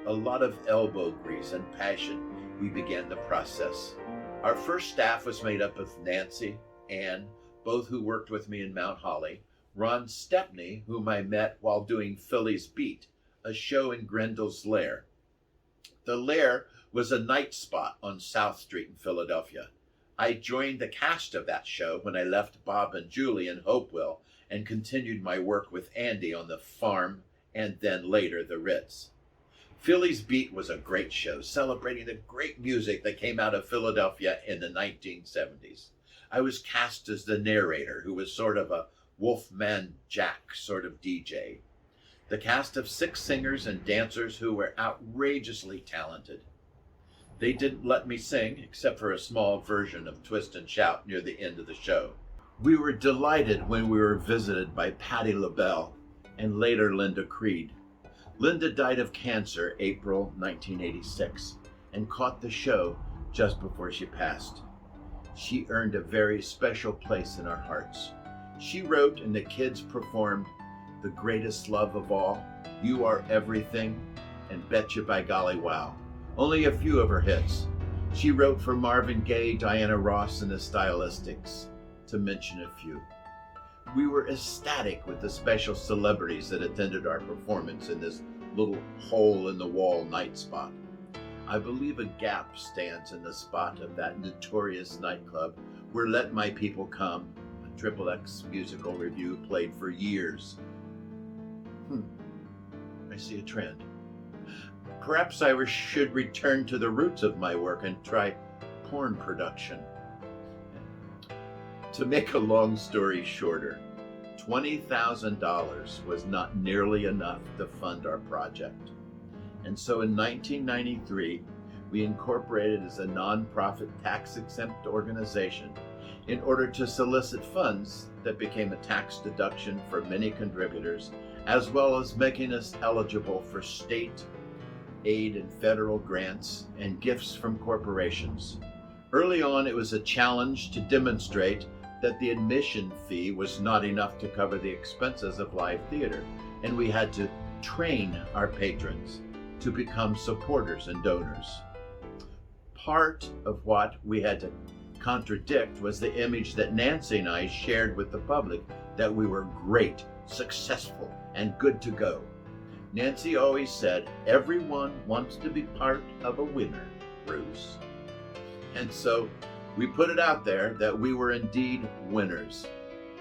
a lot of elbow grease and passion, we began the process. Our first staff was made up of Nancy, Ann, both who worked with me in Mount Holly, Ron Stepney, whom I met while doing Philly's Beat, a show in Grendel's Lair. The Lair was a night spot on South Street in Philadelphia. I joined the cast of that show when I left Bob and Julie in Hopewell and continued my work with Andy on the farm and then later the Ritz. Philly's Beat was a great show celebrating the great music that came out of Philadelphia in the 1970s. I was cast as the narrator, who was sort of a Wolfman Jack sort of DJ. The cast of 6 singers and dancers who were outrageously talented. They didn't let me sing, except for a small version of Twist and Shout near the end of the show. We were delighted when we were visited by Patti LaBelle and later Linda Creed. Linda died of cancer April 1986 and caught the show just before she passed. She earned a very special place in our hearts. She wrote and the kids performed The Greatest Love of All, You Are Everything, and Betcha by Golly Wow. Only a few of her hits. She wrote for Marvin Gaye, Diana Ross, and the Stylistics, to mention a few. We were ecstatic with the special celebrities that attended our performance in this little hole-in-the-wall night spot. I believe a gap stands in the spot of that notorious nightclub where Let My People Come, a XXX musical review played for years. I see a trend. Perhaps I should return to the roots of my work and try porn production. To make a long story shorter, $20,000 was not nearly enough to fund our project. And so in 1993, we incorporated as a nonprofit tax-exempt organization in order to solicit funds that became a tax deduction for many contributors, as well as making us eligible for state aid and federal grants and gifts from corporations. Early on, it was a challenge to demonstrate that the admission fee was not enough to cover the expenses of live theater, and we had to train our patrons to become supporters and donors. Part of what we had to contradict was the image that Nancy and I shared with the public that we were great, successful, and good to go. Nancy always said, everyone wants to be part of a winner, Bruce. And so we put it out there that we were indeed winners.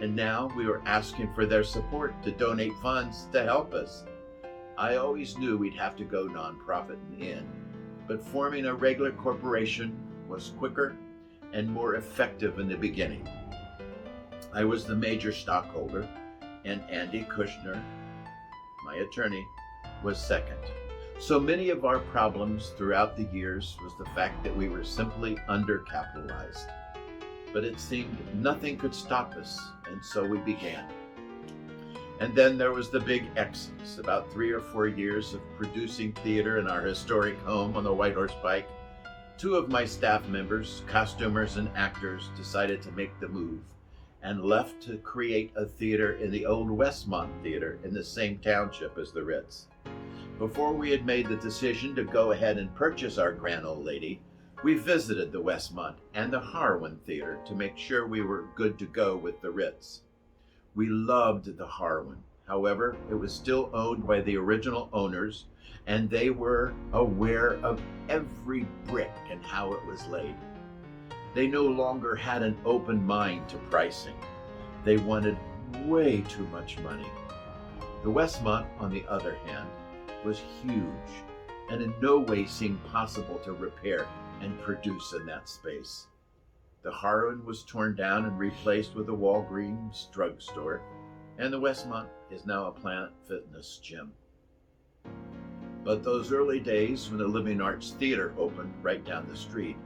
And now we were asking for their support to donate funds to help us. I always knew we'd have to go nonprofit in the end, but forming a regular corporation was quicker and more effective in the beginning. I was the major stockholder, and Andy Kushner, my attorney, was second. So many of our problems throughout the years was the fact that we were simply undercapitalized. But it seemed nothing could stop us, and so we began. And then there was the big exodus, about 3 or 4 years of producing theater in our historic home on the White Horse Pike. 2 of my staff members, costumers and actors, decided to make the move and left to create a theater in the old Westmont Theater in the same township as the Ritz. Before we had made the decision to go ahead and purchase our grand old lady, we visited the Westmont and the Harwin Theater to make sure we were good to go with the Ritz. We loved the Harwin. However, it was still owned by the original owners, and they were aware of every brick and how it was laid. They no longer had an open mind to pricing. They wanted way too much money. The Westmont, on the other hand, was huge and in no way seemed possible to repair and produce in that space. The Harwin was torn down and replaced with a Walgreens drugstore, and the Westmont is now a Planet Fitness gym. But those early days when the Living Arts Theater opened right down the street,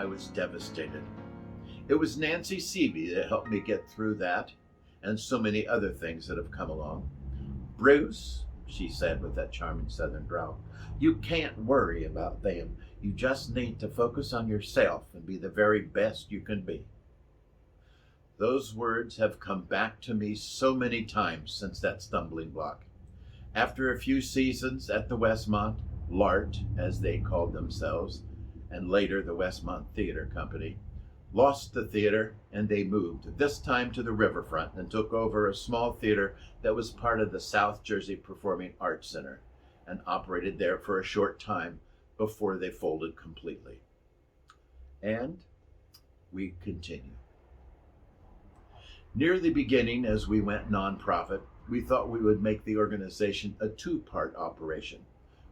I was devastated. It was Nancy Seavey that helped me get through that and so many other things that have come along. "Bruce," she said with that charming southern drawl, "you can't worry about them. You just need to focus on yourself and be the very best you can be." Those words have come back to me so many times since that stumbling block. After a few seasons at the Westmont, LART as they called themselves, and later the Westmont Theater Company, lost the theater and they moved, this time to the riverfront, and took over a small theater that was part of the South Jersey Performing Arts Center and operated there for a short time before they folded completely. And we continue. Near the beginning, as we went nonprofit, we thought we would make the organization a two-part operation.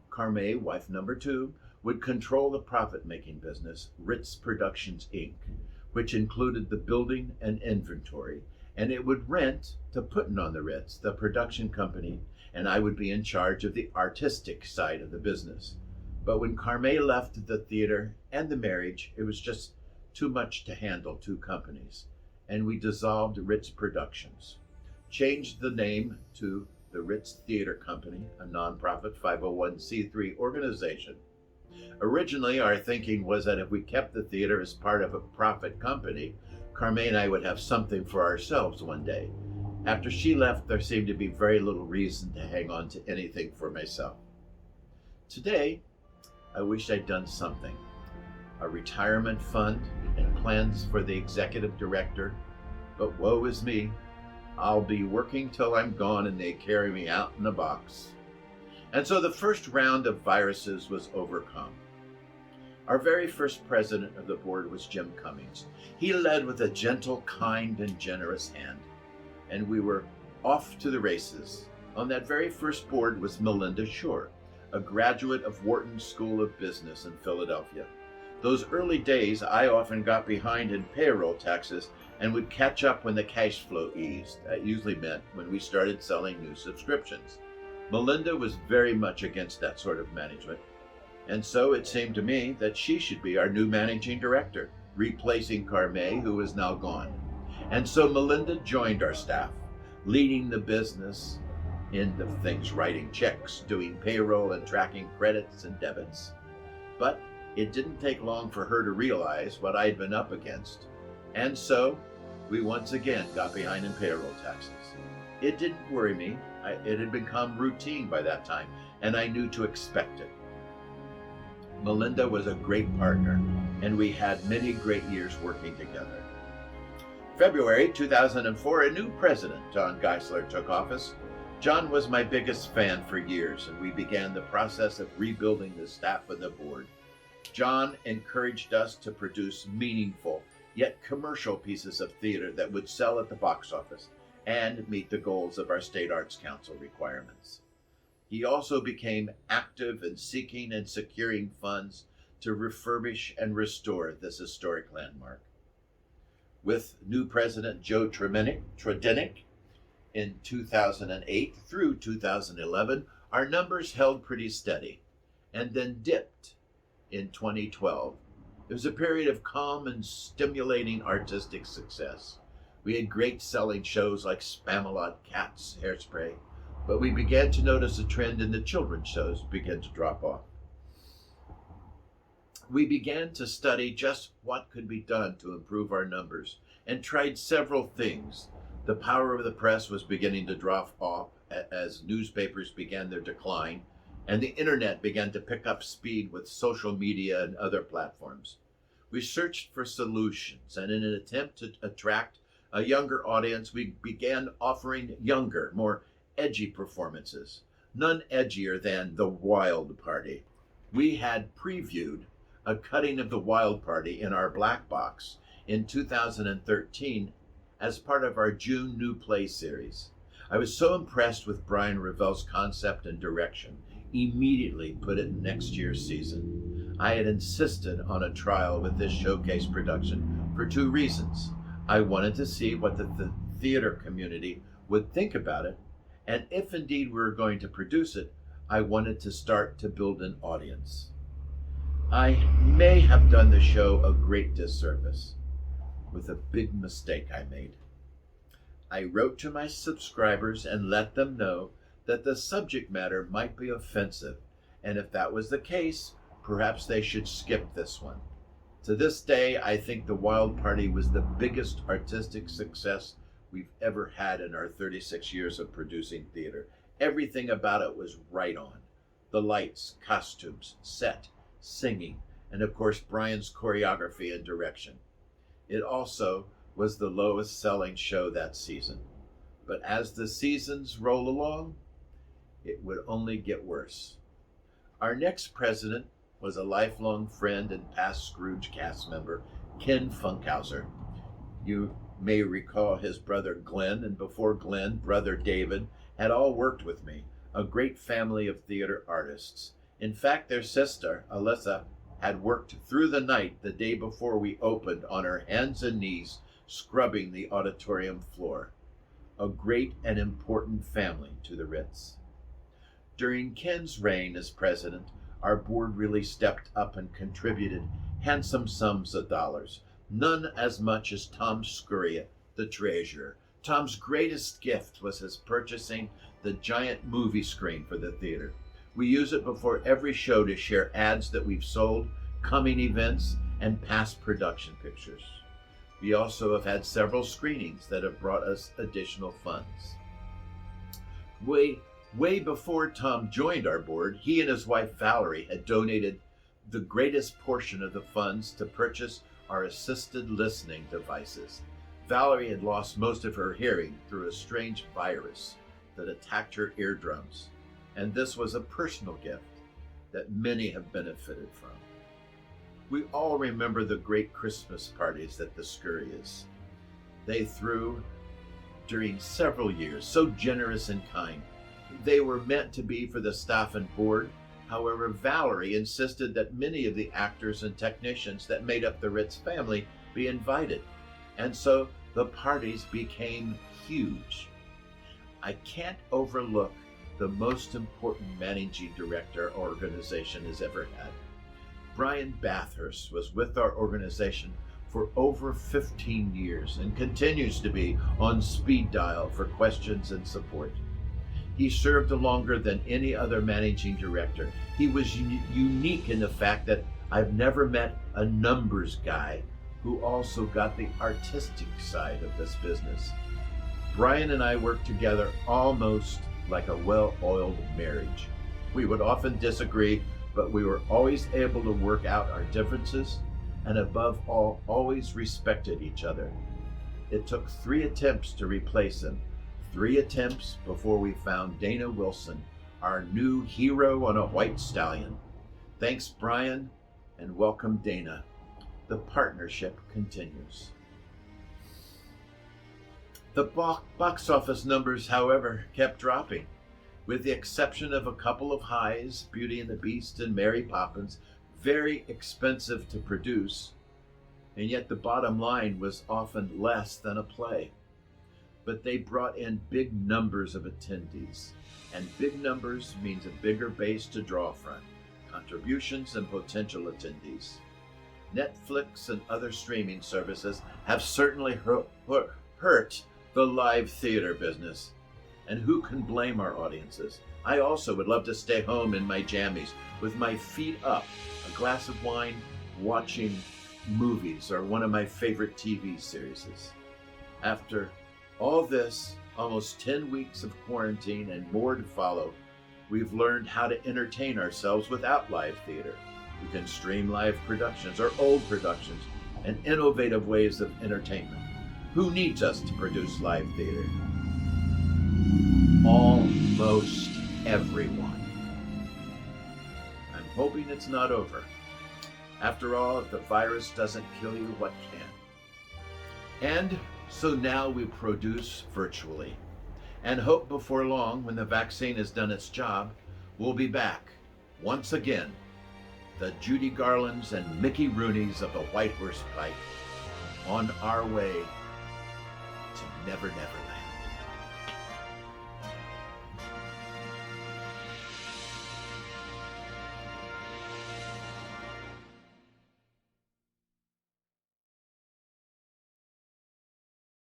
Carme, wife number two, would control the profit-making business, Ritz Productions, Inc., which included the building and inventory, and it would rent to Puttin' on the Ritz, the production company, and I would be in charge of the artistic side of the business. But when Carme left the theater and the marriage, it was just too much to handle two companies, and we dissolved Ritz Productions, changed the name to the Ritz Theater Company, a nonprofit 501c3 organization. Originally, our thinking was that if we kept the theater as part of a profit company, Carme and I would have something for ourselves one day. After she left, there seemed to be very little reason to hang on to anything for myself. Today, I wish I'd done something. A retirement fund and plans for the executive director, but woe is me. I'll be working till I'm gone and they carry me out in a box. And so the first round of viruses was overcome. Our very first president of the board was Jim Cummings. He led with a gentle, kind, and generous hand, and we were off to the races. On that very first board was Melinda Shore, a graduate of Wharton School of Business in Philadelphia. Those early days, I often got behind in payroll taxes and would catch up when the cash flow eased. That usually meant when we started selling new subscriptions. Melinda was very much against that sort of management, and so it seemed to me that she should be our new managing director, replacing Carme, who is now gone. And so Melinda joined our staff, leading the business in the things, writing checks, doing payroll, and tracking credits and debits. But it didn't take long for her to realize what I'd been up against, and so we once again got behind in payroll taxes. It didn't worry me. It had become routine by that time, and I knew to expect it. Melinda was a great partner, and we had many great years working together. February 2004, a new president, John Geisler, took office. John was my biggest fan for years, and we began the process of rebuilding the staff of the board. John encouraged us to produce meaningful, yet commercial pieces of theater that would sell at the box office and meet the goals of our State Arts Council requirements. He also became active in seeking and securing funds to refurbish and restore this historic landmark. With new President Joe Tredinnick in 2008 through 2011, our numbers held pretty steady and then dipped in 2012. It was a period of calm and stimulating artistic success. We had great selling shows like Spamalot, Cats, Hairspray, but we began to notice a trend in the children's shows begin to drop off. We began to study just what could be done to improve our numbers and tried several things. The power of the press was beginning to drop off as newspapers began their decline, and the internet began to pick up speed with social media and other platforms. We searched for solutions, and in an attempt to attract a younger audience, we began offering younger, more edgy performances, none edgier than The Wild Party. We had previewed a cutting of The Wild Party in our black box in 2013 as part of our June New Play series. I was so impressed with Brian Revelle's concept and direction, immediately put it in next year's season. I had insisted on a trial with this showcase production for two reasons. I wanted to see what the theater community would think about it, and if indeed we were going to produce it, I wanted to start to build an audience. I may have done the show a great disservice with a big mistake I made. I wrote to my subscribers and let them know that the subject matter might be offensive, and if that was the case, perhaps they should skip this one. To this day, I think The Wild Party was the biggest artistic success we've ever had in our 36 years of producing theater. Everything about it was right on. The lights, costumes, set, singing, and of course Brian's choreography and direction. It also was the lowest selling show that season. But as the seasons roll along, it would only get worse. Our next president was a lifelong friend and past Scrooge cast member, Ken Funkhauser. You may recall his brother Glenn, and before Glenn, brother David, had all worked with me, a great family of theater artists. In fact, their sister, Alyssa, had worked through the night the day before we opened on her hands and knees, scrubbing the auditorium floor. A great and important family to the Ritz. During Ken's reign as president, our board really stepped up and contributed handsome sums of dollars, none as much as Tom Scuria, the treasurer. Tom's greatest gift was his purchasing the giant movie screen for the theater. We use it before every show to share ads that we've sold, coming events, and past production pictures. We also have had several screenings that have brought us additional funds. Way before Tom joined our board, he and his wife Valerie had donated the greatest portion of the funds to purchase our assisted listening devices. Valerie had lost most of her hearing through a strange virus that attacked her eardrums, and this was a personal gift that many have benefited from. We all remember the great Christmas parties at the Scurias. They threw during several years, so generous and kind. They were meant to be for the staff and board. However, Valerie insisted that many of the actors and technicians that made up the Ritz family be invited, and so the parties became huge. I can't overlook the most important managing director our organization has ever had. Brian Bathurst was with our organization for over 15 years and continues to be on speed dial for questions and support. He served longer than any other managing director. He was unique in the fact that I've never met a numbers guy who also got the artistic side of this business. Brian and I worked together almost like a well-oiled marriage. We would often disagree, but we were always able to work out our differences, and above all, always respected each other. It took 3 attempts to replace him. 3 attempts before we found Dana Wilson, our new hero on a white stallion. Thanks, Brian, and welcome, Dana. The partnership continues. The box office numbers, however, kept dropping. With the exception of a couple of highs, Beauty and the Beast and Mary Poppins, very expensive to produce, and yet the bottom line was often less than a play. But they brought in big numbers of attendees, and big numbers means a bigger base to draw from, contributions and potential attendees. Netflix and other streaming services have certainly hurt the live theater business, and who can blame our audiences? I also would love to stay home in my jammies with my feet up, a glass of wine, watching movies or one of my favorite TV series. After all this, almost 10 weeks of quarantine and more to follow, we've learned how to entertain ourselves without live theater. We can stream live productions or old productions and innovative ways of entertainment. Who needs us to produce live theater? Almost everyone. I'm hoping it's not over. After all, if the virus doesn't kill you, what can? And so now we produce virtually, and hope before long, when the vaccine has done its job, we'll be back once again, the Judy Garlands and Mickey Rooneys of the White Horse Pike, on our way to Never Never.